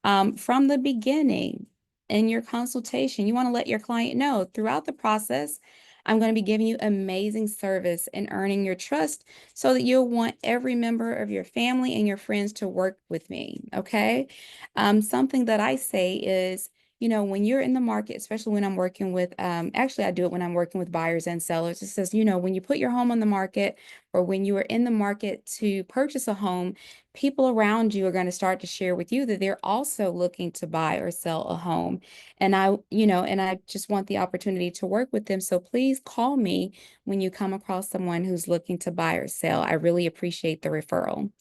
A: From the beginning, in your consultation, you want to let your client know throughout the process, I'm going to be giving you amazing service and earning your trust so that you'll want every member of your family and your friends to work with me. Okay. Something that I say is, when you're in the market, especially when I'm working with, actually, I do it when I'm working with buyers and sellers. It says, when you put your home on the market or when you are in the market to purchase a home, people around you are going to start to share with you that they're also looking to buy or sell a home. And I just want the opportunity to work with them. So please call me when you come across someone who's looking to buy or sell. I really appreciate the referral.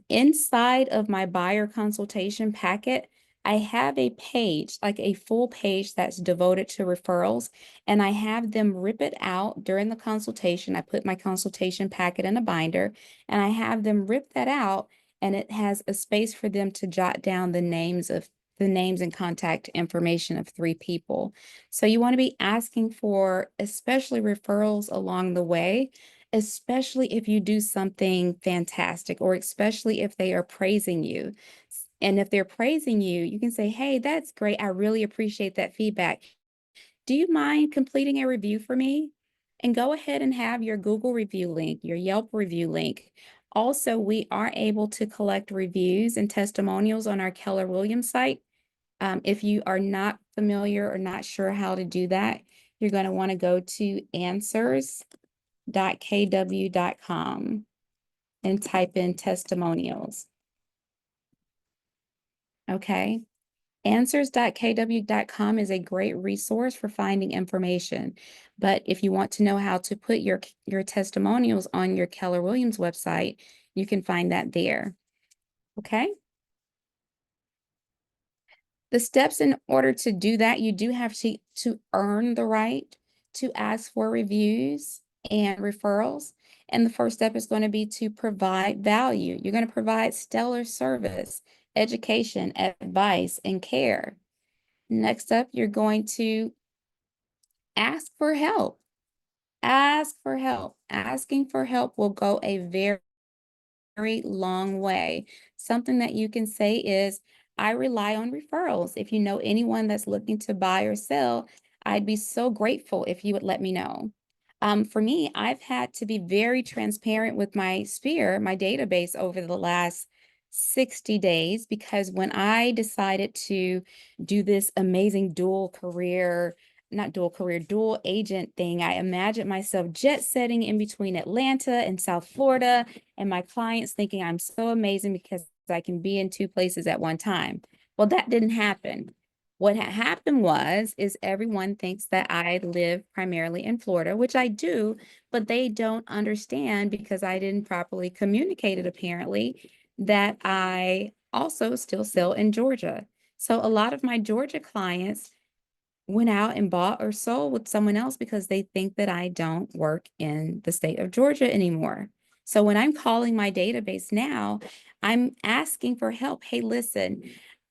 A: Inside of my buyer consultation packet, I have a page, like a full page that's devoted to referrals, and I have them rip it out during the consultation. I put my consultation packet in a binder, and I have them rip that out, and it has a space for them to jot down the names and contact information of 3 people. So you want to be asking for especially referrals along the way, especially if you do something fantastic or especially if they are praising you. And if they're praising you, you can say, hey, that's great. I really appreciate that feedback. Do you mind completing a review for me? And go ahead and have your Google review link, your Yelp review link. Also, we are able to collect reviews and testimonials on our Keller Williams site. If you are not familiar or not sure how to do that, you're going to want to go to answers.kw.com and type in testimonials. Okay. Answers.kw.com is a great resource for finding information. But if you want to know how to put your testimonials on your Keller Williams website, you can find that there. Okay. The steps in order to do that, you do have to earn the right to ask for reviews and referrals. And the first step is going to be to provide value. You're going to provide stellar service, education, advice, and care. Next up, you're going to ask for help. Ask for help. Asking for help will go a very long way. Something that you can say is, I rely on referrals. If you know anyone that's looking to buy or sell, I'd be so grateful if you would let me know. For me, I've had to be very transparent with my sphere, my database over the last 60 days, because when I decided to do this amazing dual agent thing, I imagined myself jet setting in between Atlanta and South Florida, and my clients thinking I'm so amazing because I can be in 2 places at one time. Well, that didn't happen. What happened is everyone thinks that I live primarily in Florida, which I do, but they don't understand because I didn't properly communicate it apparently that I also still sell in Georgia. So a lot of my Georgia clients went out and bought or sold with someone else because they think that I don't work in the state of Georgia anymore. So when I'm calling my database now, I'm asking for help. Hey, listen,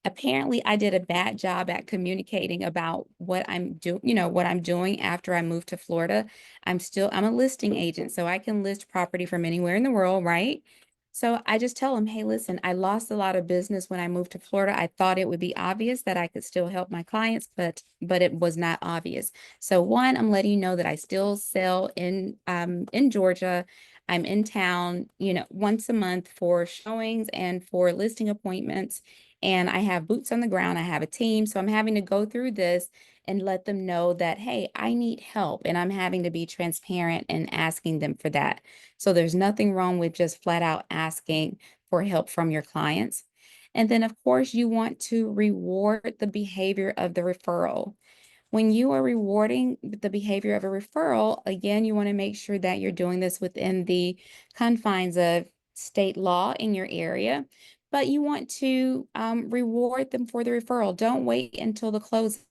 A: apparently I did a bad job at communicating about what I'm doing, what I'm doing after I moved to Florida. I'm a listing agent, so I can list property from anywhere in the world, right? So I just tell them, hey, listen, I lost a lot of business when I moved to Florida. I thought it would be obvious that I could still help my clients, but it was not obvious. So one, I'm letting you know that I still sell in Georgia. I'm in town, once a month for showings and for listing appointments. And I have boots on the ground. I have a team. So I'm having to go through this and let them know that, hey, I need help. And I'm having to be transparent and asking them for that. So there's nothing wrong with just flat out asking for help from your clients. And then, of course, you want to reward the behavior of the referral. When you are rewarding the behavior of a referral, again, you want to make sure that you're doing this within the confines of state law in your area, but you want to reward them for the referral. Don't wait until the closing.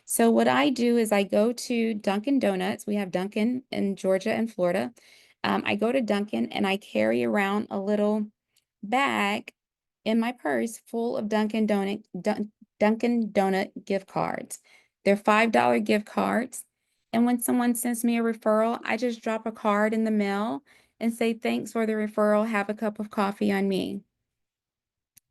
A: So what I do is I go to Dunkin' Donuts. We have Dunkin' in Georgia and Florida. I go to Dunkin' and I carry around a little bag in my purse full of Dunkin' Donut gift cards. They're $5 gift cards. And when someone sends me a referral, I just drop a card in the mail and say, thanks for the referral. Have a cup of coffee on me.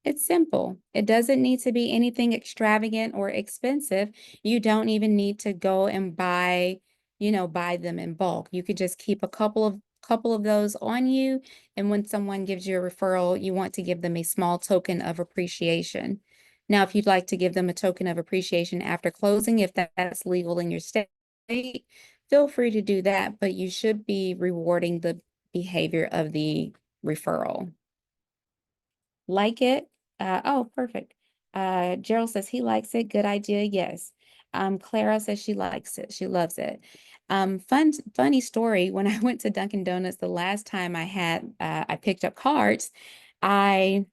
A: It's simple. It doesn't need to be anything extravagant or expensive. You don't even need to go and buy them in bulk. You could just keep a couple of those on you. And when someone gives you a referral, you want to give them a small token of appreciation. Now, if you'd like to give them a token of appreciation after closing, if that's legal in your state, feel free to do that, but you should be rewarding the behavior of the referral. Like it? Oh, perfect. Gerald says he likes it. Good idea. Yes. Clara says she likes it. She loves it. Funny story. When I went to Dunkin' Donuts the last time I picked up cards, I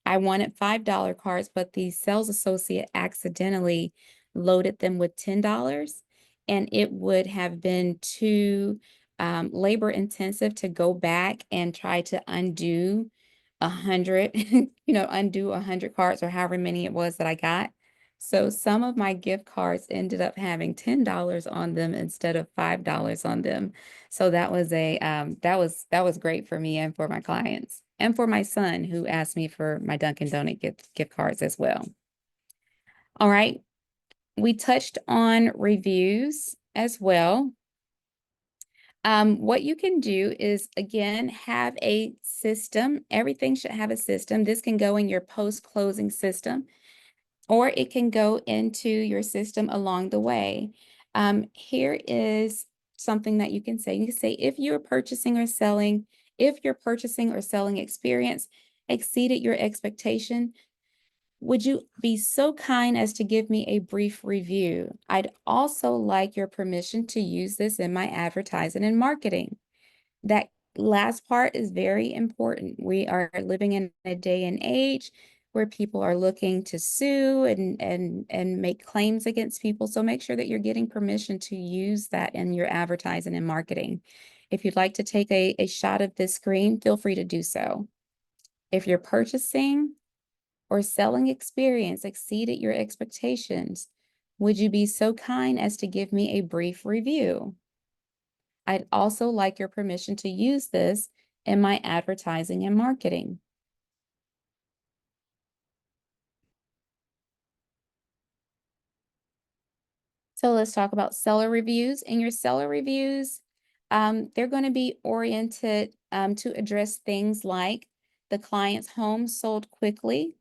A: I wanted $5 cards, but the sales associate accidentally loaded them with $10, and it would have been too labor intensive to go back and try to undo 100, undo 100 cards or however many it was that I got. So some of my gift cards ended up having $10 on them instead of $5 on them. So that was great for me and for my clients and for my son who asked me for my Dunkin' Donut gift cards as well. All right. We touched on reviews as well. What you can do is, again, have a system. Everything should have a system. This can go in your post-closing system, or it can go into your system along the way. Here is something that you can say. You can say, if your purchasing or selling experience exceeded your expectation, would you be so kind as to give me a brief review? I'd also like your permission to use this in my advertising and marketing. That last part is very important. We are living in a day and age where people are looking to sue and make claims against people. So make sure that you're getting permission to use that in your advertising and marketing. If you'd like to take a shot of this screen, feel free to do so. If your purchasing or selling experience exceeded your expectations, would you be so kind as to give me a brief review? I'd also like your permission to use this in my advertising and marketing. So let's talk about seller reviews. In your seller reviews, they're going to be oriented to address things like the client's home sold quickly,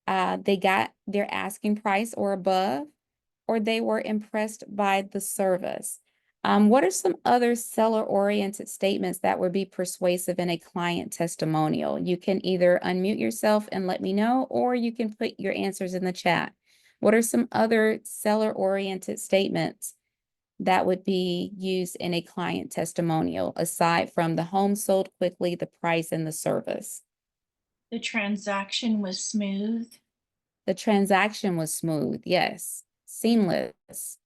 A: they got their asking price or above, or they were impressed by the service. What are some other seller-oriented statements that would be persuasive in a client testimonial? You can either unmute yourself and let me know, or you can put your answers in the chat. What are some other seller-oriented statements that would be used in a client testimonial, aside from the home sold quickly, the price, and the service?
F: The transaction was smooth.
A: The transaction was smooth. Yes. Seamless.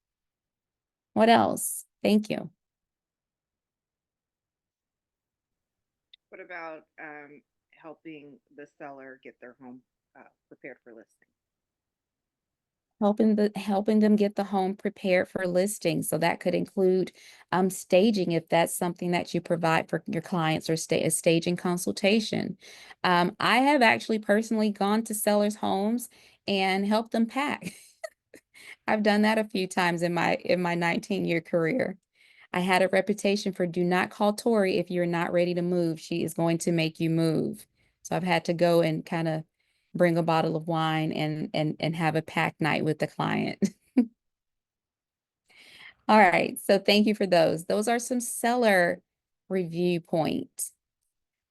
A: What else? Thank you.
D: What about helping the seller get their home prepared for listing?
A: Helping them get the home prepared for listing. So that could include staging if that's something that you provide for your clients, or a staging consultation. I have actually personally gone to sellers' homes and helped them pack. I've done that a few times in my 19-year career. I had a reputation for do not call Tori if you're not ready to move. She is going to make you move. So I've had to go and kind of bring a bottle of wine and have a pack night with the client. All right, so thank you for those. Those are some seller review points.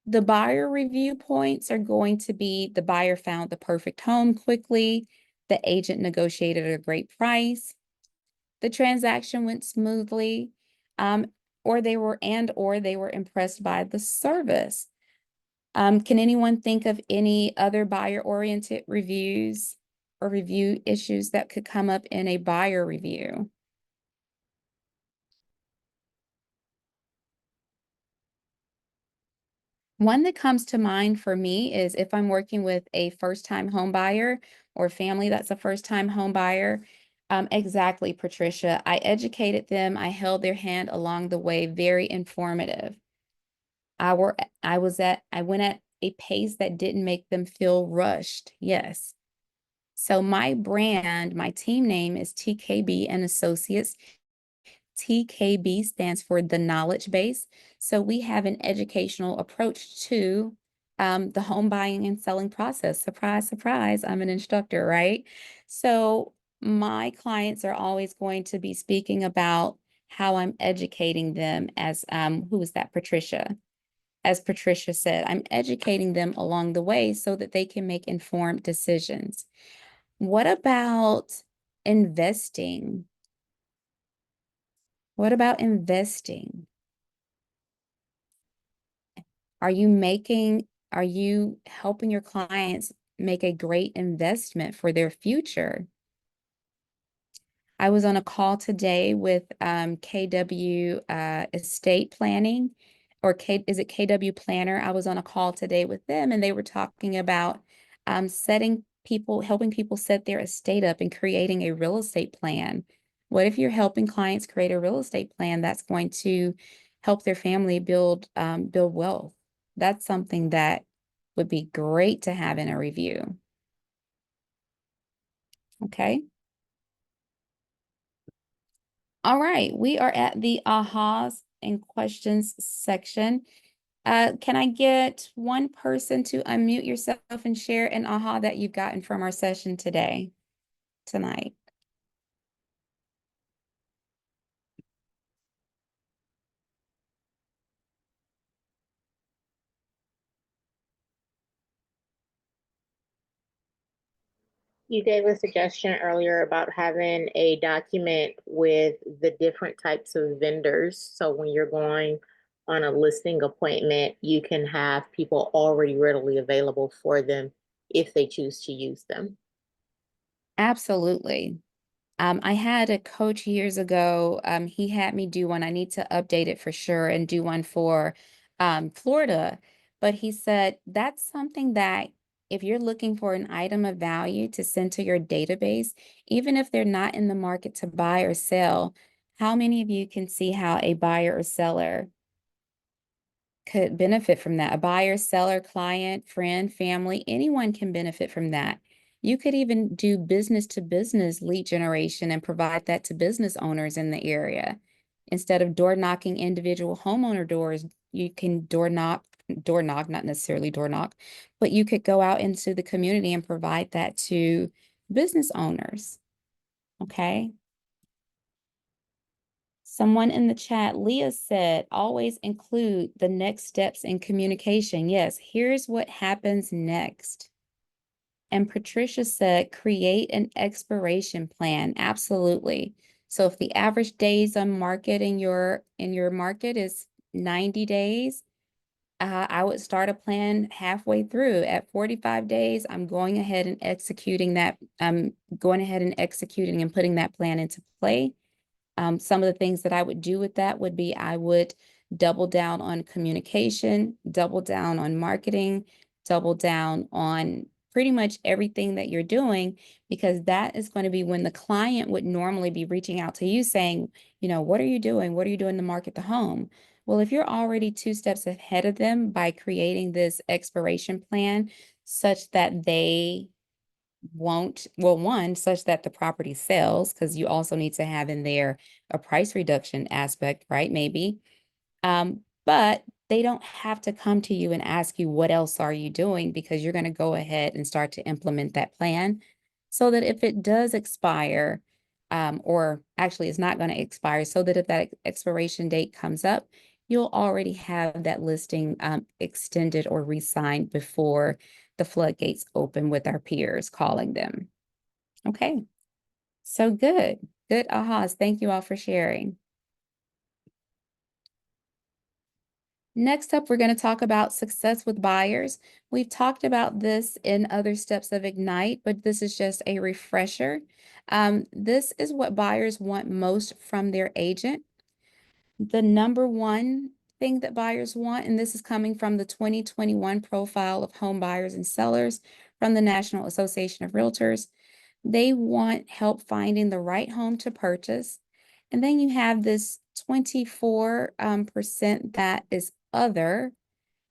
A: The buyer review points are going to be the buyer found the perfect home quickly, the agent negotiated a great price, the transaction went smoothly, um, or they were impressed by the service. Can anyone think of any other buyer-oriented reviews or review issues that could come up in a buyer review? One that comes to mind for me is if I'm working with a first-time home buyer or family that's a first-time home buyer. Exactly, Patricia. I educated them. I held their hand along the way, very informative. I went at a pace that didn't make them feel rushed. Yes. So my brand, my team name is TKB and Associates. TKB stands for the knowledge base. So we have an educational approach to the home buying and selling process. Surprise, surprise, I'm an instructor, right? So my clients are always going to be speaking about how I'm educating them as, who was that, Patricia? As Patricia said, I'm educating them along the way so that they can make informed decisions. What about investing? What about investing? Are you helping your clients make a great investment for their future? I was on a call today with KW Estate Planning, or is it KW Planner? I was on a call today with them, and they were talking about helping people set their estate up and creating a real estate plan. What if you're helping clients create a real estate plan that's going to help their family build wealth? That's something that would be great to have in a review. Okay. All right, we are at the ahas and questions section. Can I get one person to unmute yourself and share an aha that you've gotten from our session tonight?
G: You gave a suggestion earlier about having a document with the different types of vendors. So when you're going on a listing appointment, you can have people already readily available for them if they choose to use them.
A: Absolutely. I had a coach years ago. He had me do one. I need to update it for sure and do one for Florida. But he said that's something that if you're looking for an item of value to send to your database, even if they're not in the market to buy or sell, how many of you can see how a buyer or seller could benefit from that? A buyer, seller, client, friend, family, anyone can benefit from that. You could even do business to business lead generation and provide that to business owners in the area. Instead of door knocking individual homeowner doors, you can door knock, not necessarily door knock, but you could go out into the community and provide that to business owners. Okay. Someone in the chat, Leah said, always include the next steps in communication. Yes, here's what happens next. And Patricia said, create an expiration plan. Absolutely. So if the average days on market in your market is 90 days, I would start a plan halfway through. At 45 days, I'm going ahead and executing that. I'm going ahead and executing and putting that plan into play. Some of the things that I would do with that would be I would double down on communication, double down on marketing, double down on pretty much everything that you're doing, because that is going to be when the client would normally be reaching out to you saying, you know, what are you doing? What are you doing to market the home? Well, if you're already 2 steps ahead of them by creating this expiration plan such that they won't, well, one, such that the property sells, because you also need to have in there a price reduction aspect, right? Maybe. But they don't have to come to you and ask you, what else are you doing? Because you're going to go ahead and start to implement that plan so that if it does expire, or actually it's not going to expire, so that if that expiration date comes up, you'll already have that listing extended or re-signed before the floodgates open with our peers calling them. Okay, so good. Good ahas. Thank you all for sharing. Next up, we're going to talk about success with buyers. We've talked about this in other steps of Ignite, but this is just a refresher. This is what buyers want most from their agent. The number one thing that buyers want, and this is coming from the 2021 profile of home buyers and sellers from the National Association of Realtors, they want help finding the right home to purchase. And then you have this 24% that is other.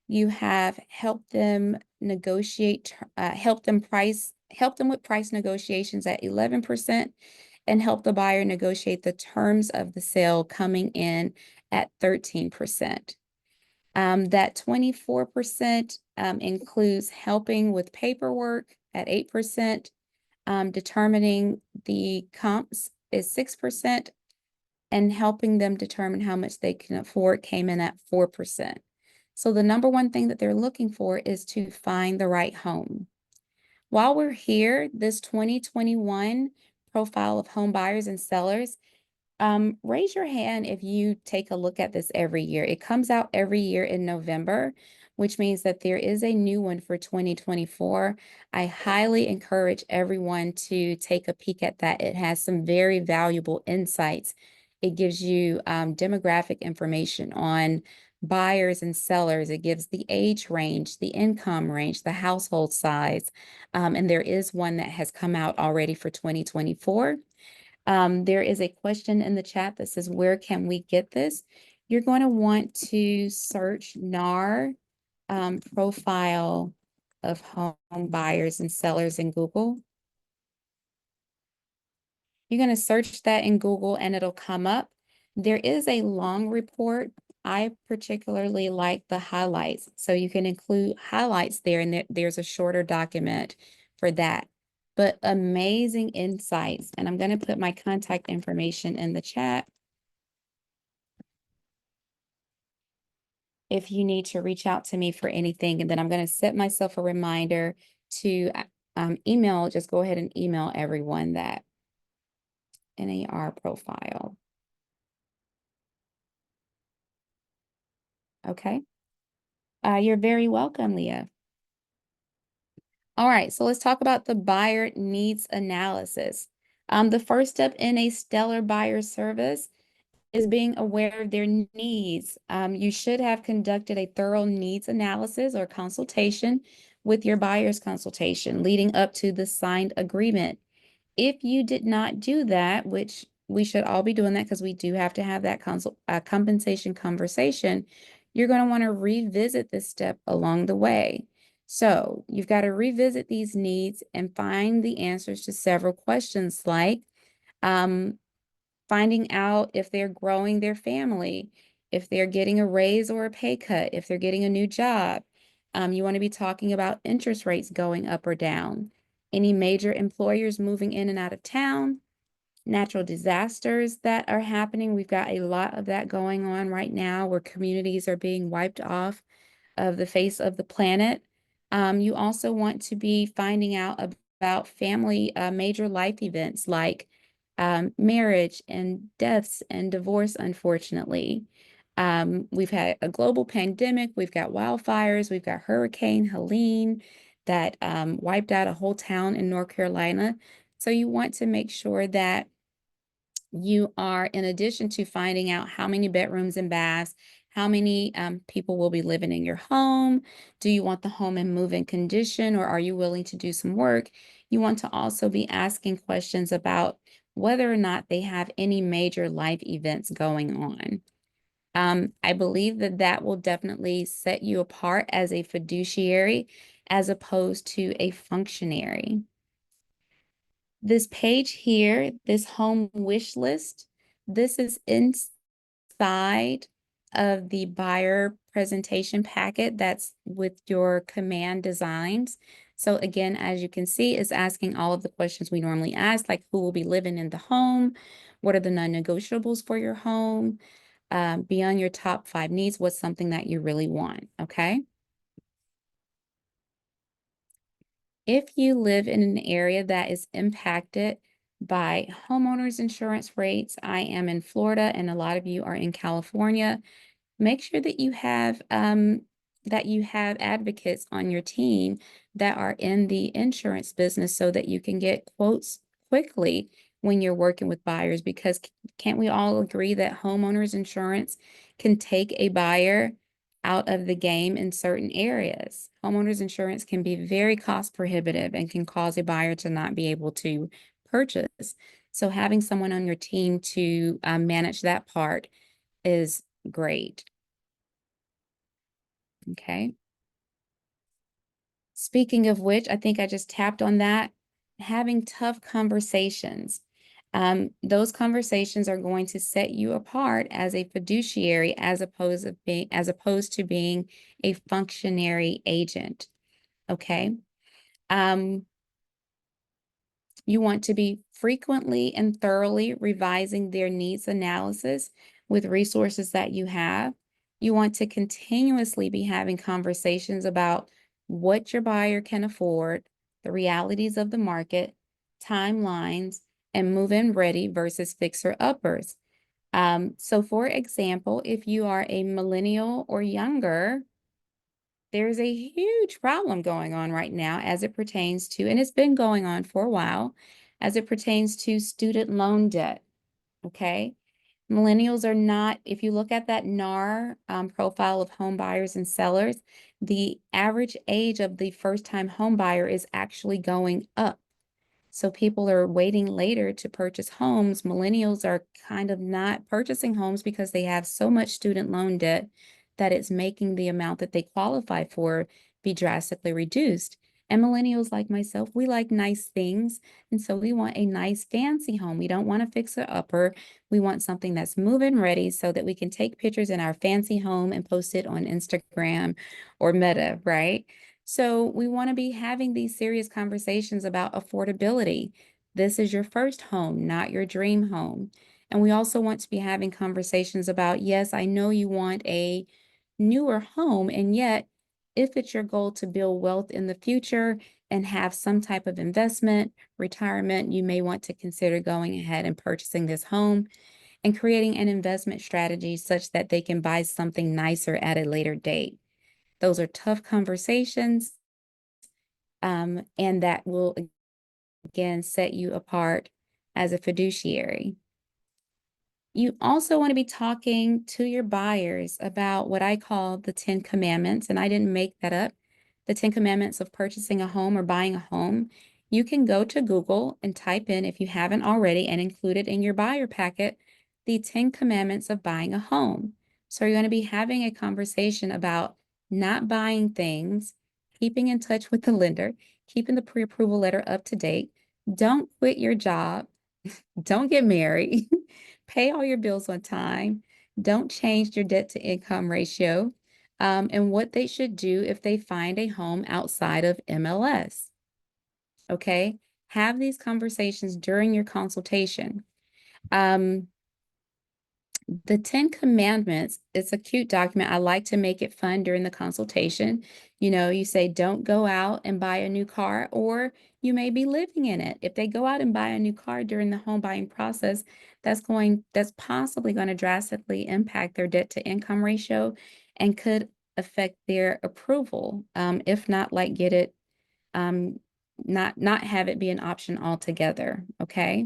A: You have help them negotiate, help them with price negotiations at 11%, and help the buyer negotiate the terms of the sale coming in at 13%. That 24% includes helping with paperwork at 8%, determining the comps is 6%, and helping them determine how much they can afford came in at 4%. So the number one thing that they're looking for is to find the right home. While we're here, this 2021 profile of home buyers and sellers, raise your hand if you take a look at this every year. It comes out every year in November, which means that there is a new one for 2024. I highly encourage everyone to take a peek at that. It has some very valuable insights. It gives you demographic information on buyers and sellers. It gives the age range, the income range, the household size. And there is one that has come out already for 2024. There is a question in the chat that says, where can we get this? You're going to want to search NAR profile of home buyers and sellers in Google. You're going to search that in Google and it'll come up. There is a long report. I particularly like the highlights. So you can include highlights there, and there's a shorter document for that. But amazing insights. And I'm going to put my contact information in the chat if you need to reach out to me for anything. And then I'm going to set myself a reminder to email, just go ahead and email everyone that NAR profile. Okay. You're very welcome, Leah. All right, so let's talk about the buyer needs analysis. The first step in a stellar buyer service is being aware of their needs. You should have conducted a thorough needs analysis or consultation with your buyer's consultation leading up to the signed agreement. If you did not do that, which we should all be doing that because we do have to have that compensation conversation, you're going to want to revisit this step along the way. So you've got to revisit these needs and find the answers to several questions like finding out if they're growing their family, if they're getting a raise or a pay cut, if they're getting a new job. You want to be talking about interest rates going up or down, any major employers moving in and out of town, natural disasters that are happening. We've got a lot of that going on right now where communities are being wiped off of the face of the planet. You also want to be finding out about family major life events like marriage and deaths and divorce, unfortunately. We've had a global pandemic, we've got wildfires, we've got Hurricane Helene that wiped out a whole town in North Carolina. So you want to make sure that you are, in addition to finding out how many bedrooms and baths, How many people will be living in your home? Do you want the home in move-in condition, or are you willing to do some work? You want to also be asking questions about whether or not they have any major life events going on. I believe that that will definitely set you apart as a fiduciary as opposed to a functionary. This page here, this home wish list, this is inside of the buyer presentation packet that's with your command designs. So again, as you can see, it's asking all of the questions we normally ask, like who will be living in the home? What are the non-negotiables for your home? Beyond your top 5 needs, what's something that you really want, okay? If you live in an area that is impacted by homeowners insurance rates, I am in Florida and a lot of you are in California, make sure that you have advocates on your team that are in the insurance business so that you can get quotes quickly when you're working with buyers, because can't we all agree that homeowners insurance can take a buyer out of the game in certain areas? Homeowners insurance can be very cost prohibitive and can cause a buyer to not be able to purchase. So having someone on your team to manage that part is great. Okay. Speaking of which, I think I just tapped on that. Having tough conversations. Those conversations are going to set you apart as a fiduciary as opposed to being a functionary agent. Okay. You want to be frequently and thoroughly revising their needs analysis with resources that you have. You want to continuously be having conversations about what your buyer can afford, the realities of the market, timelines, and move-in ready versus fixer-uppers. So for example, if you are a millennial or younger, there's a huge problem going on right now as it pertains to, and it's been going on for a while, as it pertains to student loan debt, okay? Millennials are not, if you look at that NAR profile of home buyers and sellers, the average age of the first-time home buyer is actually going up. So people are waiting later to purchase homes. Millennials are kind of not purchasing homes because they have so much student loan debt that it's making the amount that they qualify for be drastically reduced. And millennials like myself, we like nice things. And so we want a nice fancy home. We don't want a fixer-upper. We want something that's move-in ready so that we can take pictures in our fancy home and post it on Instagram or Meta, right? So we want to be having these serious conversations about affordability. This is your first home, not your dream home. And we also want to be having conversations about, yes, I know you want a newer home, and yet if it's your goal to build wealth in the future and have some type of investment, retirement, you may want to consider going ahead and purchasing this home and creating an investment strategy such that they can buy something nicer at a later date. Those are tough conversations, and that will, again, set you apart as a fiduciary. You also want to be talking to your buyers about what I call the 10 commandments, and I didn't make that up. The 10 commandments of purchasing a home or buying a home. You can go to Google and type in, if you haven't already, and include it in your buyer packet, the 10 commandments of buying a home. So you're going to be having a conversation about not buying things, keeping in touch with the lender, keeping the pre-approval letter up to date. Don't quit your job. Don't get married. Pay all your bills on time. Don't change your debt to income ratio. And what they should do if they find a home outside of MLS. Okay. Have these conversations during your consultation. The 10 Commandments, it's a cute document. I like to make it fun during the consultation. You know, you say, don't go out and buy a new car, or you may be living in it. If they go out and buy a new car during the home buying process, that's possibly going to drastically impact their debt to income ratio and could affect their approval. If not, like get it, not have it be an option altogether. Okay.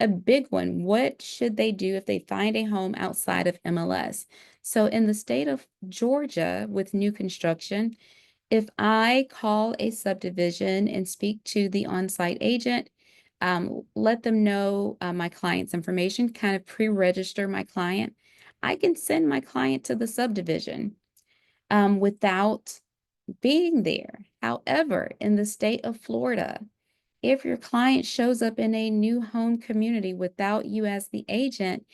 A: a big one. What should they do if they find a home outside of MLS? So in the state of Georgia with new construction, if I call a subdivision and speak to the on-site agent, let them know my client's information, kind of pre-register my client, I can send my client to the subdivision without being there. However, in the state of Florida, if your client shows up in a new home community without you as the agent,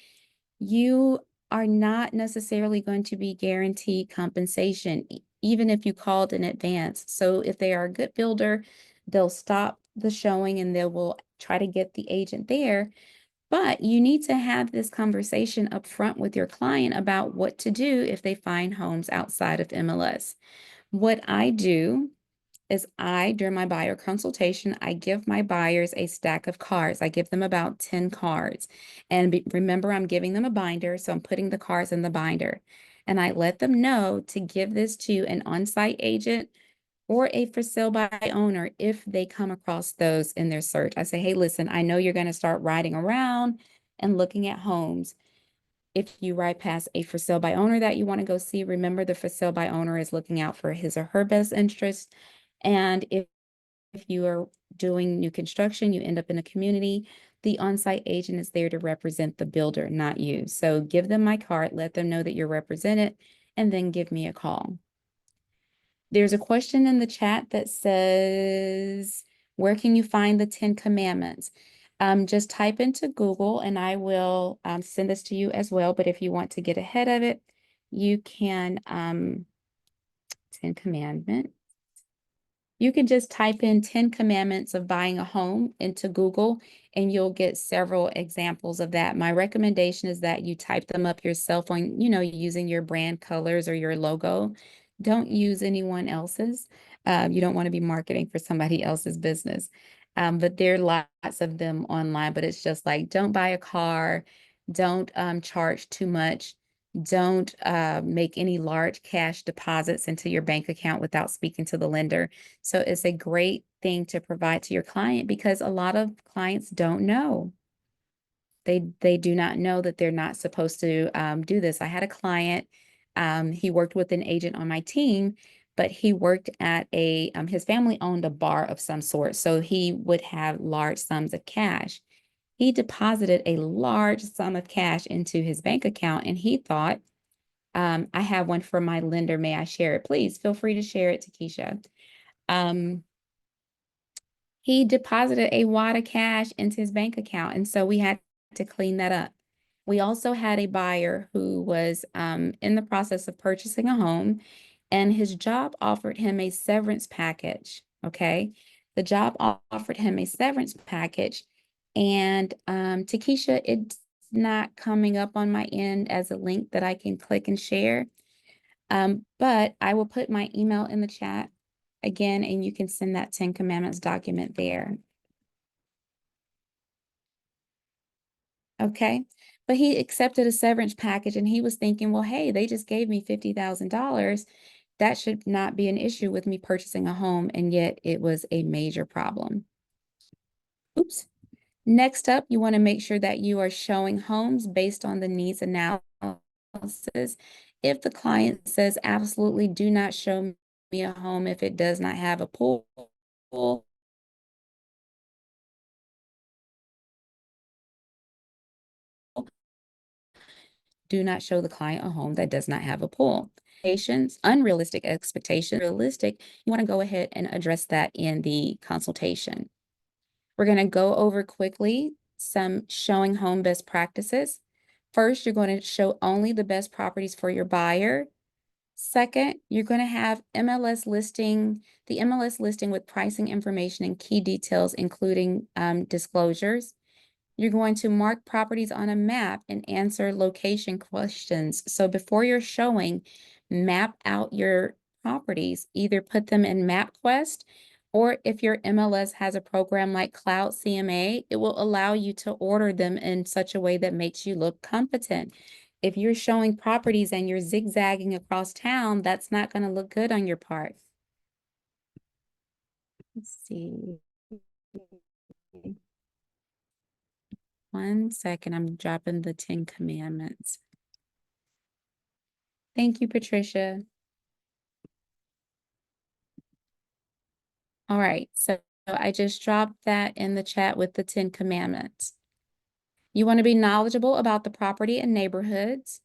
A: you are not necessarily going to be guaranteed compensation, even if you called in advance. So if they are a good builder, they'll stop the showing and they will try to get the agent there. But you need to have this conversation up front with your client about what to do if they find homes outside of MLS. What I do is during my buyer consultation, I give my buyers a stack of cards. I give them about 10 cards. And remember, I'm giving them a binder, so I'm putting the cards in the binder. And I let them know to give this to an on-site agent or a for sale by owner if they come across those in their search. I say, hey, listen, I know you're going to start riding around and looking at homes. If you ride past a for sale by owner that you want to go see, remember the for sale by owner is looking out for his or her best interest. And if you are doing new construction, you end up in a community, the on-site agent is there to represent the builder, not you. So give them my card, let them know that you're represented, and then give me a call. There's a question in the chat that says, where can you find the 10 commandments? Just type into Google and I will send this to you as well. But if you want to get ahead of it, you can 10 commandments. You can just type in 10 commandments of buying a home into Google and you'll get several examples of that. My recommendation is that you type them up yourself on, using your brand colors or your logo. Don't use anyone else's. You don't want to be marketing for somebody else's business. But there are lots of them online, but it's just like, don't buy a car, don't charge too much. Don't make any large cash deposits into your bank account without speaking to the lender. So it's a great thing to provide to your client because a lot of clients don't know. They do not know that they're not supposed to do this. I had a client, he worked with an agent on my team, but he worked at his family owned a bar of some sort. So he would have large sums of cash. He deposited a large sum of cash into his bank account and he thought, I have one for my lender. May I share it? Please feel free to share it to Keisha. He deposited a wad of cash into his bank account. And so we had to clean that up. We also had a buyer who was in the process of purchasing a home and his job offered him a severance package. Okay. The job offered him a severance package. And Takesha, it's not coming up on my end as a link that I can click and share. But I will put my email in the chat again, and you can send that 10 Commandments document there. Okay. But he accepted a severance package and he was thinking, well, hey, they just gave me $50,000. That should not be an issue with me purchasing a home. And yet it was a major problem. Oops. Next up, you want to make sure that you are showing homes based on the needs analysis. If the client says, absolutely do not show me a home if it does not have a pool, do not show the client a home that does not have a pool. Unrealistic expectations, realistic, you want to go ahead and address that in the consultation. We're going to go over quickly some showing home best practices. First, you're going to show only the best properties for your buyer. Second, you're going to have the MLS listing with pricing information and key details, including disclosures. You're going to mark properties on a map and answer location questions. So before you're showing, map out your properties, either put them in MapQuest, or if your MLS has a program like Cloud CMA, it will allow you to order them in such a way that makes you look competent. If you're showing properties and you're zigzagging across town, that's not going to look good on your part. Let's see. 1 second, I'm dropping the 10 commandments. Thank you, Patricia. All right, so I just dropped that in the chat with the 10 commandments. You want to be knowledgeable about the property and neighborhoods.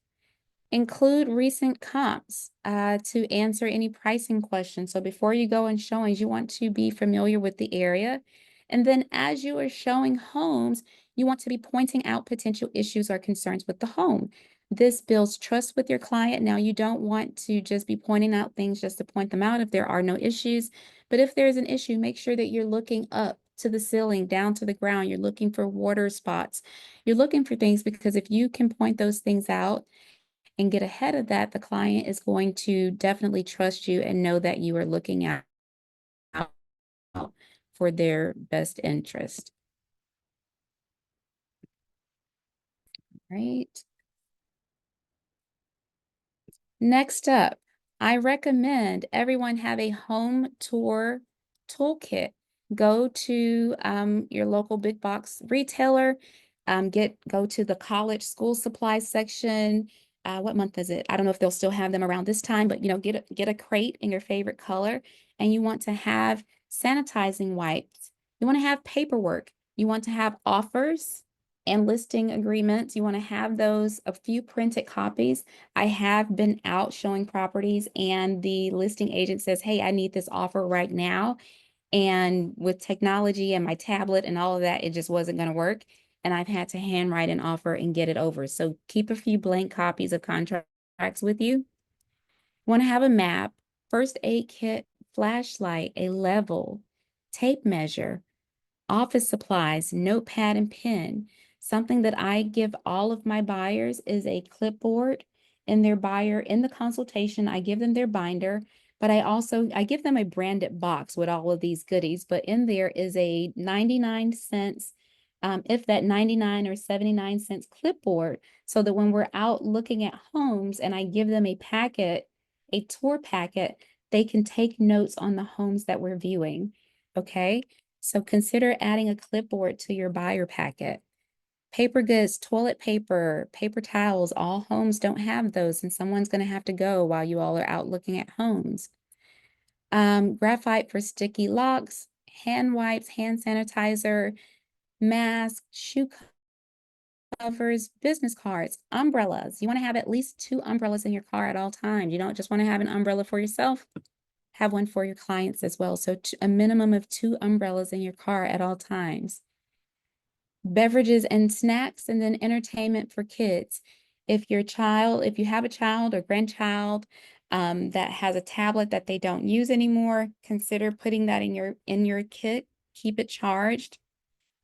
A: Include recent comps to answer any pricing questions. So before you go in showings, you want to be familiar with the area. And then as you are showing homes, you want to be pointing out potential issues or concerns with the home. This builds trust with your client. Now, you don't want to just be pointing out things just to point them out if there are no issues. But if there's an issue, make sure that you're looking up to the ceiling, down to the ground. You're looking for water spots. You're looking for things because if you can point those things out and get ahead of that, the client is going to definitely trust you and know that you are looking out for their best interest. Right. Next up, I recommend everyone have a home tour toolkit. Go to your local big box retailer, go to the college school supply section. What month is it? I don't know if they'll still have them around this time, but get a crate in your favorite color, and you want to have sanitizing wipes. You want to have paperwork. You want to have offers and listing agreements. You want to have those, a few printed copies. I have been out showing properties and the listing agent says, hey, I need this offer right now. And with technology and my tablet and all of that, it just wasn't going to work. And I've had to handwrite an offer and get it over. So keep a few blank copies of contracts with you. Want to have a map, first aid kit, flashlight, a level, tape measure, office supplies, notepad and pen. Something that I give all of my buyers is a clipboard in the consultation. I give them their binder, but I give them a branded box with all of these goodies, but in there is a 99 cents, if that 99 or 79 cents clipboard, so that when we're out looking at homes and I give them a tour packet, they can take notes on the homes that we're viewing. Okay. So consider adding a clipboard to your buyer packet. Paper goods, toilet paper, paper towels, all homes don't have those, and someone's going to have to go while you all are out looking at homes. Graphite for sticky locks, hand wipes, hand sanitizer, mask, shoe covers, business cards, umbrellas. You want to have at least 2 umbrellas in your car at all times. You don't just want to have an umbrella for yourself. Have one for your clients as well. So a minimum of 2 umbrellas in your car at all times. Beverages and snacks, and then entertainment for kids. If you have a child or grandchild that has a tablet that they don't use anymore, consider putting that in your kit. Keep it charged.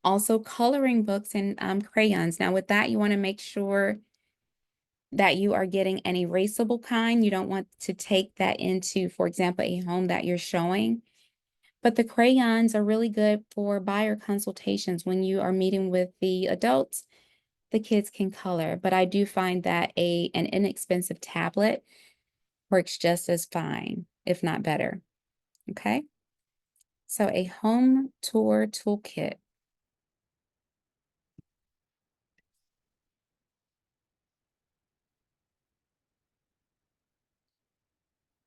A: Also, coloring books and crayons. Now, with that, you want to make sure that you are getting an erasable kind. You don't want to take that into, for example, a home that you're showing. But the crayons are really good for buyer consultations. When you are meeting with the adults, the kids can color. But I do find that an inexpensive tablet works just as fine, if not better. Okay? So a home tour toolkit.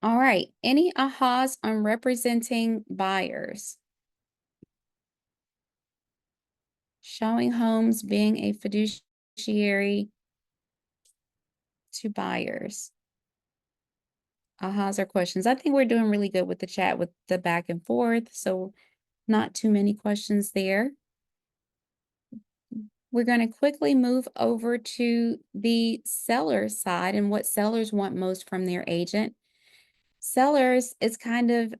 A: All right, any ahas on representing buyers? Showing homes, being a fiduciary to buyers. Ahas or questions. I think we're doing really good with the chat with the back and forth, so not too many questions there. We're going to quickly move over to the seller side and what sellers want most from their agent. Sellers is kind of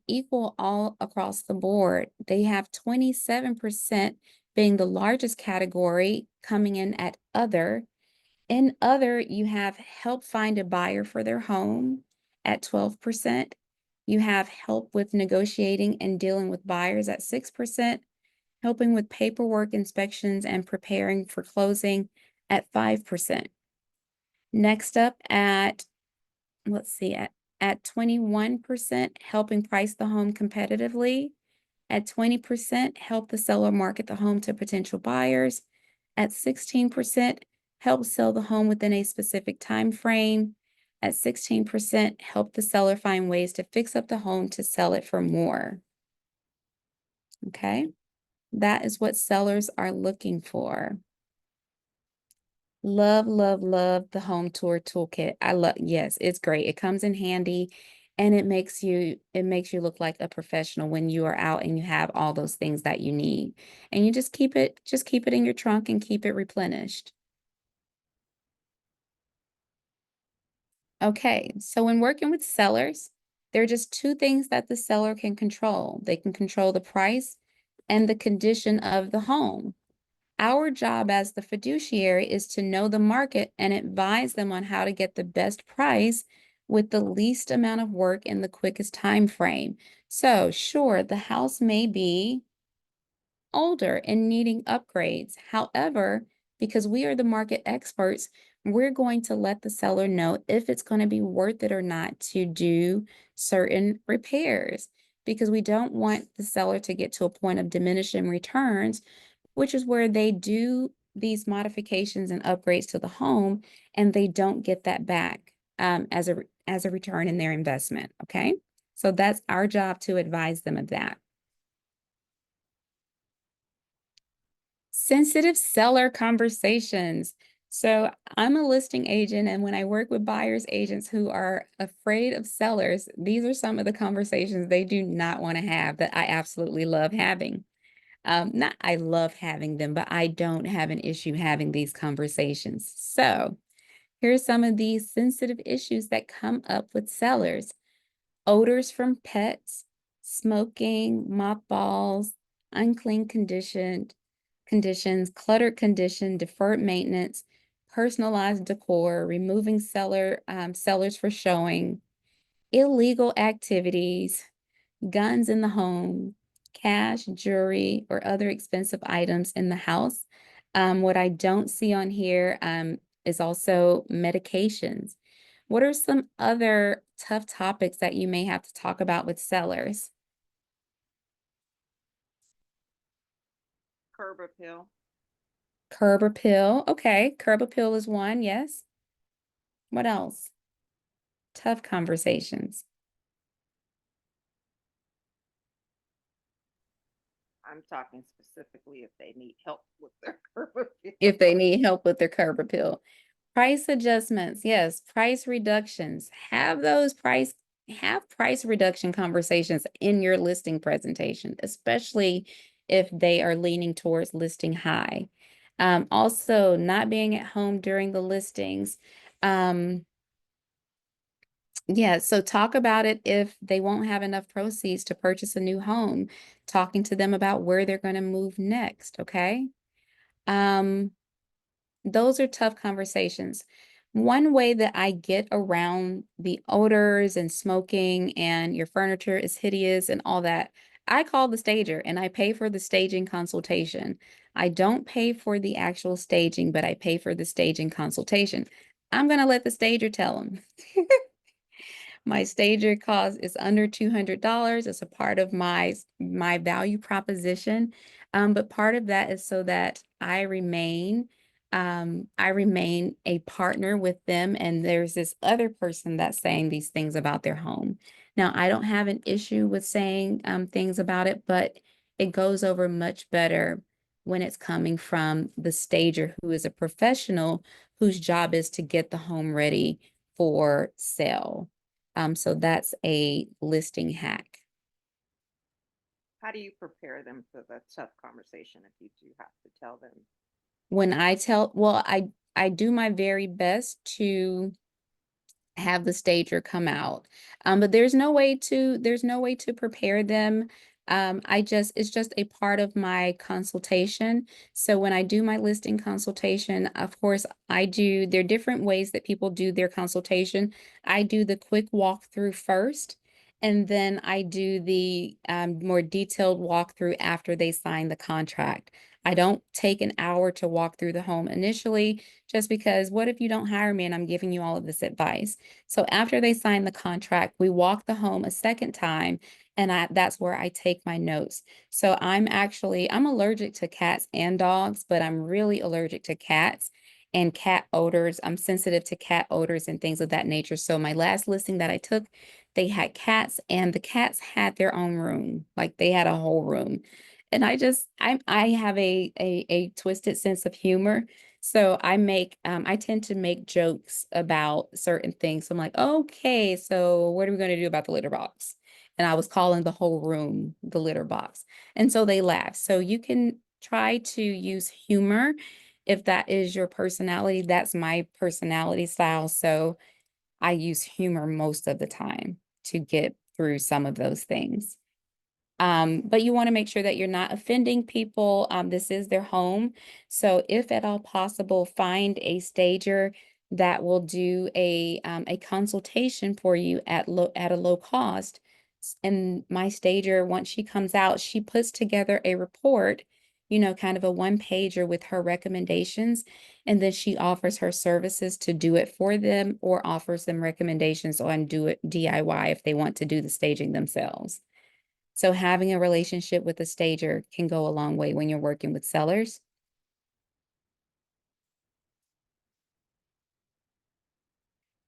A: equal all across the board. They have 27% being the largest category, coming in at other. In other, you have help find a buyer for their home at 12%. You have help with negotiating and dealing with buyers at 6%, helping with paperwork inspections and preparing for closing at 5%. Next up let's see, at 21%, helping price the home competitively. At 20%, help the seller market the home to potential buyers. At 16%, help sell the home within a specific time frame. At 16%, help the seller find ways to fix up the home to sell it for more. Okay, that is what sellers are looking for. Love, love, love the home tour toolkit. Yes, it's great. It comes in handy and it makes you look like a professional when you are out and you have all those things that you need. And you just keep it in your trunk and keep it replenished. Okay, so when working with sellers, there are just two things that the seller can control. They can control the price and the condition of the home. Our job as the fiduciary is to know the market and advise them on how to get the best price with the least amount of work in the quickest time frame. So, sure, the house may be older and needing upgrades. However, because we are the market experts, we're going to let the seller know if it's going to be worth it or not to do certain repairs because we don't want the seller to get to a point of diminishing returns, which is where they do these modifications and upgrades to the home and they don't get that back as a return in their investment. Okay, so that's our job to advise them of that. Sensitive seller conversations. So I'm a listing agent, and when I work with buyers agents who are afraid of sellers, these are some of the conversations they do not want to have that I absolutely love having. Not I love having them, but I don't have an issue having these conversations. So here's some of these sensitive issues that come up with sellers. Odors from pets, smoking, mothballs, unclean conditions, cluttered condition, deferred maintenance, personalized decor, removing sellers for showing, illegal activities, guns in the home, cash, jewelry, or other expensive items in the house. What I don't see on here is also medications. What are some other tough topics that you may have to talk about with sellers?
D: Curb appeal.
A: Curb appeal. Okay, curb appeal is one, yes. What else? Tough conversations.
D: I'm talking specifically if they need help with their curb appeal.
A: If they need help with their curb appeal. Price adjustments, yes, price reductions. Have price reduction conversations in your listing presentation, especially if they are leaning towards listing high. Also, not being at home during the listings. Yeah, so talk about it if they won't have enough proceeds to purchase a new home, talking to them about where they're going to move next, okay? Um, those are tough conversations. One way that I get around the odors and smoking and your furniture is hideous and all that, I call the stager and I pay for the staging consultation. I don't pay for the actual staging, but I pay for the staging consultation. I'm going to let the stager tell them. My stager cost is under $200. It's a part of my value proposition. But part of that is so that I remain a partner with them. And there's this other person that's saying these things about their home. Now, I don't have an issue with saying things about it, but it goes over much better when it's coming from the stager who is a professional whose job is to get the home ready for sale. So that's a listing hack.
D: How do you prepare them for the tough conversation if you do have to tell them?
A: I do my very best to have the stager come out. But there's no way to prepare them. It's just a part of my consultation. So when I do my listing consultation, of course, there are different ways that people do their consultation. I do the quick walkthrough first, And then I do the more detailed walkthrough after they sign the contract. I don't take an hour to walk through the home initially, just because what if you don't hire me and I'm giving you all of this advice? So after they sign the contract, we walk the home a second time, and that's where I take my notes. So I'm allergic to cats and dogs, but I'm really allergic to cats and cat odors. I'm sensitive to cat odors and things of that nature. So my last listing that I took, they had cats, and the cats had their own room. Like they had a whole room. And I have a twisted sense of humor. So I tend to make jokes about certain things. So I'm like, okay, so what are we going to do about the litter box? And I was calling the whole room the litter box. And so they laughed. So you can try to use humor if that is your personality. That's my personality style. So I use humor most of the time to get through some of those things. But you want to make sure that you're not offending people. This is their home. So if at all possible, find a stager that will do a consultation for you at a low cost. And my stager, once she comes out, she puts together a report, kind of a one pager with her recommendations. And then she offers her services to do it for them, or offers them recommendations on do it DIY if they want to do the staging themselves. So having a relationship with a stager can go a long way when you're working with sellers.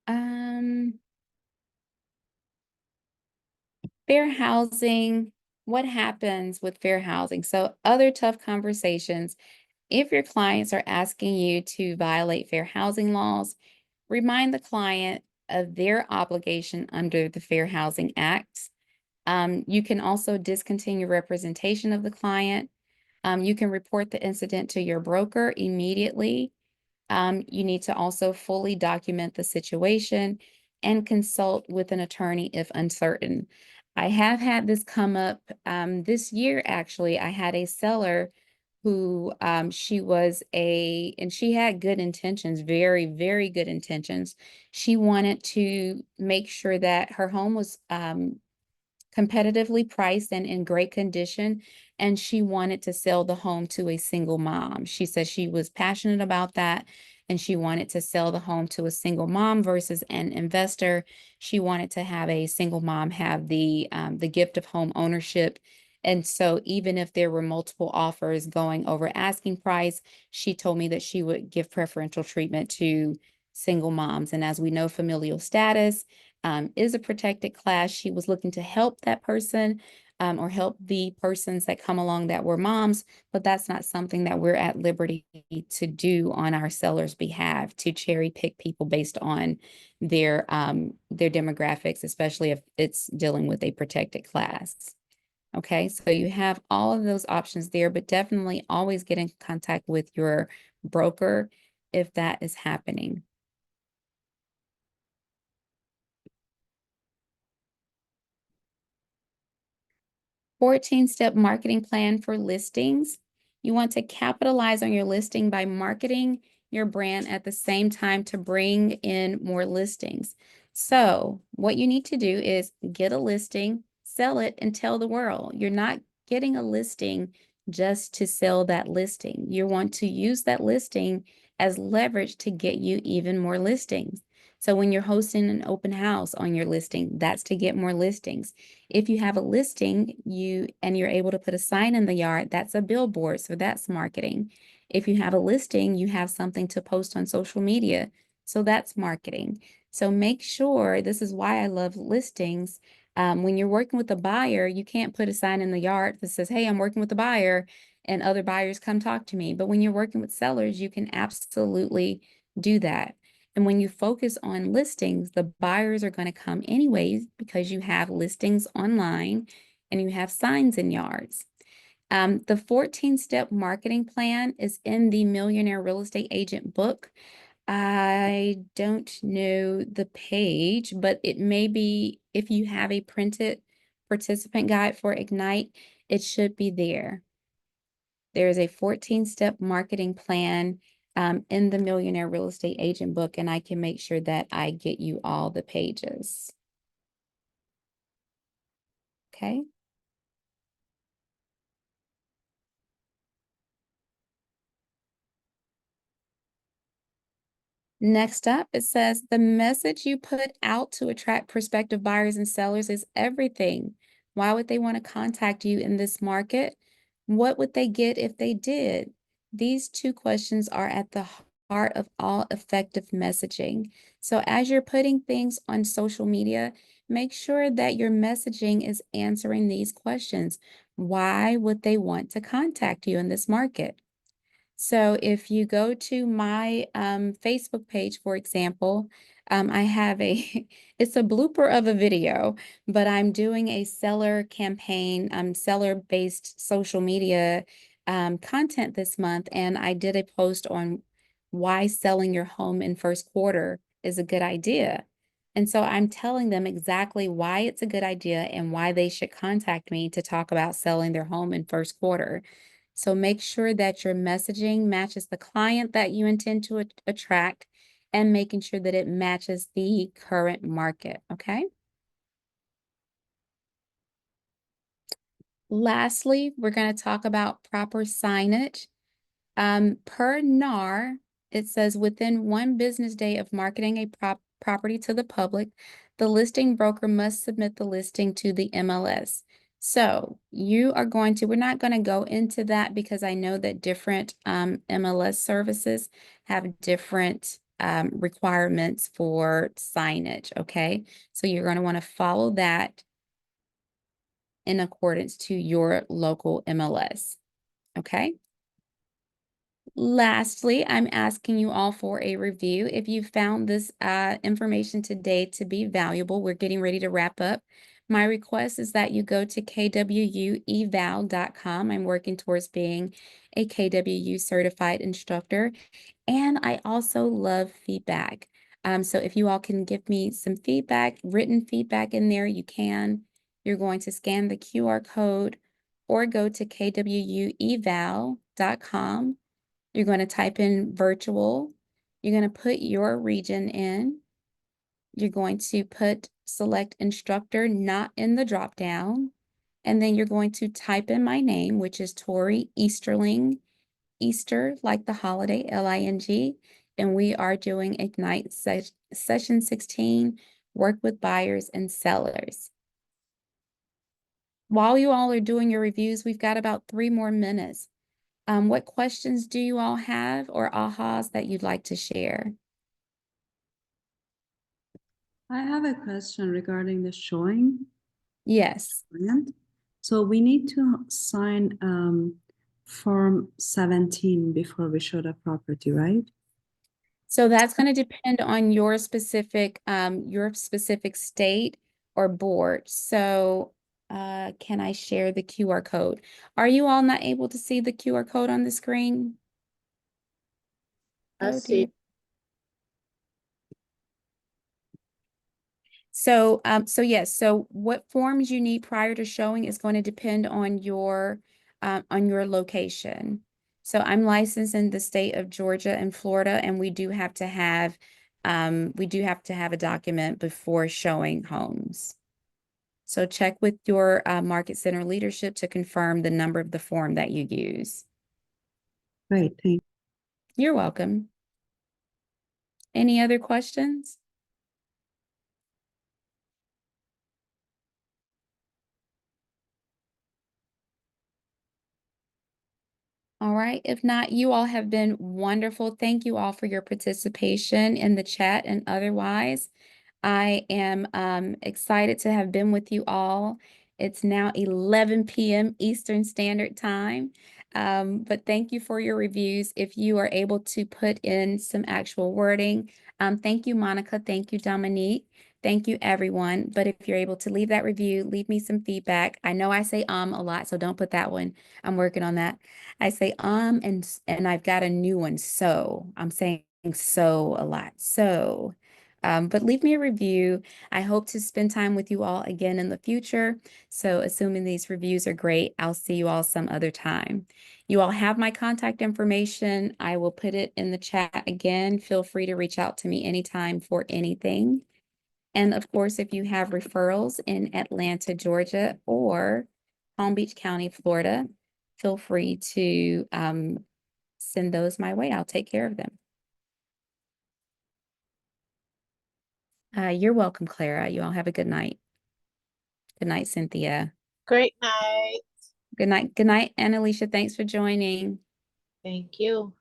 A: Um, Fair housing, what happens with fair housing? So other tough conversations, if your clients are asking you to violate fair housing laws, remind the client of their obligation under the Fair Housing Act. You can also discontinue representation of the client. You can report the incident to your broker immediately. You need to also fully document the situation and consult with an attorney if uncertain. I have had this come up this year, actually. I had a seller who and she had good intentions, very, very good intentions. She wanted to make sure that her home was competitively priced and in great condition, and she wanted to sell the home to a single mom. She said she was passionate about that, and she wanted to sell the home to a single mom versus an investor. She wanted to have a single mom have the gift of home ownership. And so even if there were multiple offers going over asking price, she told me that she would give preferential treatment to single moms. And as we know, familial status is a protected class. She was looking to help that person, or help the persons that come along that were moms, but that's not something that we're at liberty to do on our sellers' behalf, to cherry pick people based on their demographics, especially if it's dealing with a protected class. Okay, so you have all of those options there, but definitely always get in contact with your broker if that is happening. 14-step marketing plan for listings. You want to capitalize on your listing by marketing your brand at the same time to bring in more listings. So what you need to do is get a listing, sell it, and tell the world. You're not getting a listing just to sell that listing. You want to use that listing as leverage to get you even more listings. So when you're hosting an open house on your listing, that's to get more listings. If you have a listing, you're able to put a sign in the yard, that's a billboard, so that's marketing. If you have a listing, you have something to post on social media, so that's marketing. So make sure, this is why I love listings. When you're working with a buyer, you can't put a sign in the yard that says, "Hey, I'm working with a buyer," and other buyers come talk to me. But when you're working with sellers, you can absolutely do that. And when you focus on listings, the buyers are going to come anyways because you have listings online and you have signs in yards. The 14-step marketing plan is in the Millionaire Real Estate Agent book. I don't know the page, but it may be, if you have a printed participant guide for Ignite, it should be there. There is a 14-step marketing plan in the Millionaire Real Estate Agent book, and I can make sure that I get you all the pages. Okay. Next up, it says the message you put out to attract prospective buyers and sellers is everything. Why would they want to contact you in this market? What would they get if they did? These two questions are at the heart of all effective messaging. So as you're putting things on social media, make sure that your messaging is answering these questions. Why would they want to contact you in this market? So if you go to my Facebook page, for example, I have a, it's a blooper of a video, but I'm doing a seller campaign, seller-based social media content this month, and I did a post on why selling your home in first quarter is a good idea. And so I'm telling them exactly why it's a good idea and why they should contact me to talk about selling their home in first quarter. So make sure that your messaging matches the client that you intend to attract and making sure that it matches the current market, okay? Lastly, we're going to talk about proper signage. Per NAR, it says within 1 business day of marketing a property to the public, the listing broker must submit the listing to the MLS. So you are going to, we're not going to go into that because I know that different MLS services have different requirements for signage, okay? So you're going to want to follow that in accordance to your local MLS, okay? Lastly, I'm asking you all for a review. If you found this information today to be valuable, we're getting ready to wrap up. My request is that you go to kwueval.com. I'm working towards being a KWU certified instructor, and I also love feedback. So if you all can give me some feedback, written feedback in there, you can. You're going to scan the QR code or go to kwueval.com. You're going to type in virtual. You're going to put your region in. You're going to select instructor not in the drop down. And then you're going to type in my name, which is Tori Easterling, Easter like the holiday, L-I-N-G. And we are doing Ignite Session 16, Work with Buyers and Sellers. While you all are doing your reviews, we've got about 3 more minutes. What questions do you all have or ahas that you'd like to share?
H: I have a question regarding the showing
A: Yes.
H: grant. So we need to sign Form 17 before we show the property, right?
A: So that's going to depend on your specific state or board. So can I share the QR code? Are you all not able to see the QR code on the screen?
G: I
A: Oh,
G: see.
A: dear. So, yes, so what forms you need prior to showing is going to depend on your location. So I'm licensed in the state of Georgia and Florida, and we do have to have a document before showing homes. So check with your market center leadership to confirm the number of the form that you use.
H: Great, thank
A: You're welcome. Any other questions? All right. If not, you all have been wonderful. Thank you all for your participation in the chat and otherwise. I am excited to have been with you all. It's now 11 p.m. Eastern Standard Time. But thank you for your reviews. If you are able to put in some actual wording, thank you, Monica. Thank you, Dominique. Thank you, everyone. But if you're able to leave that review, leave me some feedback. I know I say a lot, so don't put that one. I'm working on that. I say and I've got a new one. So I'm saying so a lot. So. But leave me a review. I hope to spend time with you all again in the future. So assuming these reviews are great, I'll see you all some other time. You all have my contact information. I will put it in the chat again. Feel free to reach out to me anytime for anything. And of course, if you have referrals in Atlanta, Georgia, or Palm Beach County, Florida, feel free to send those my way. I'll take care of them. You're welcome, Clara. You all have a good night. Good night, Cynthia.
G: Great night.
A: Good night. Good night, Annalicia. Thanks for joining.
G: Thank you.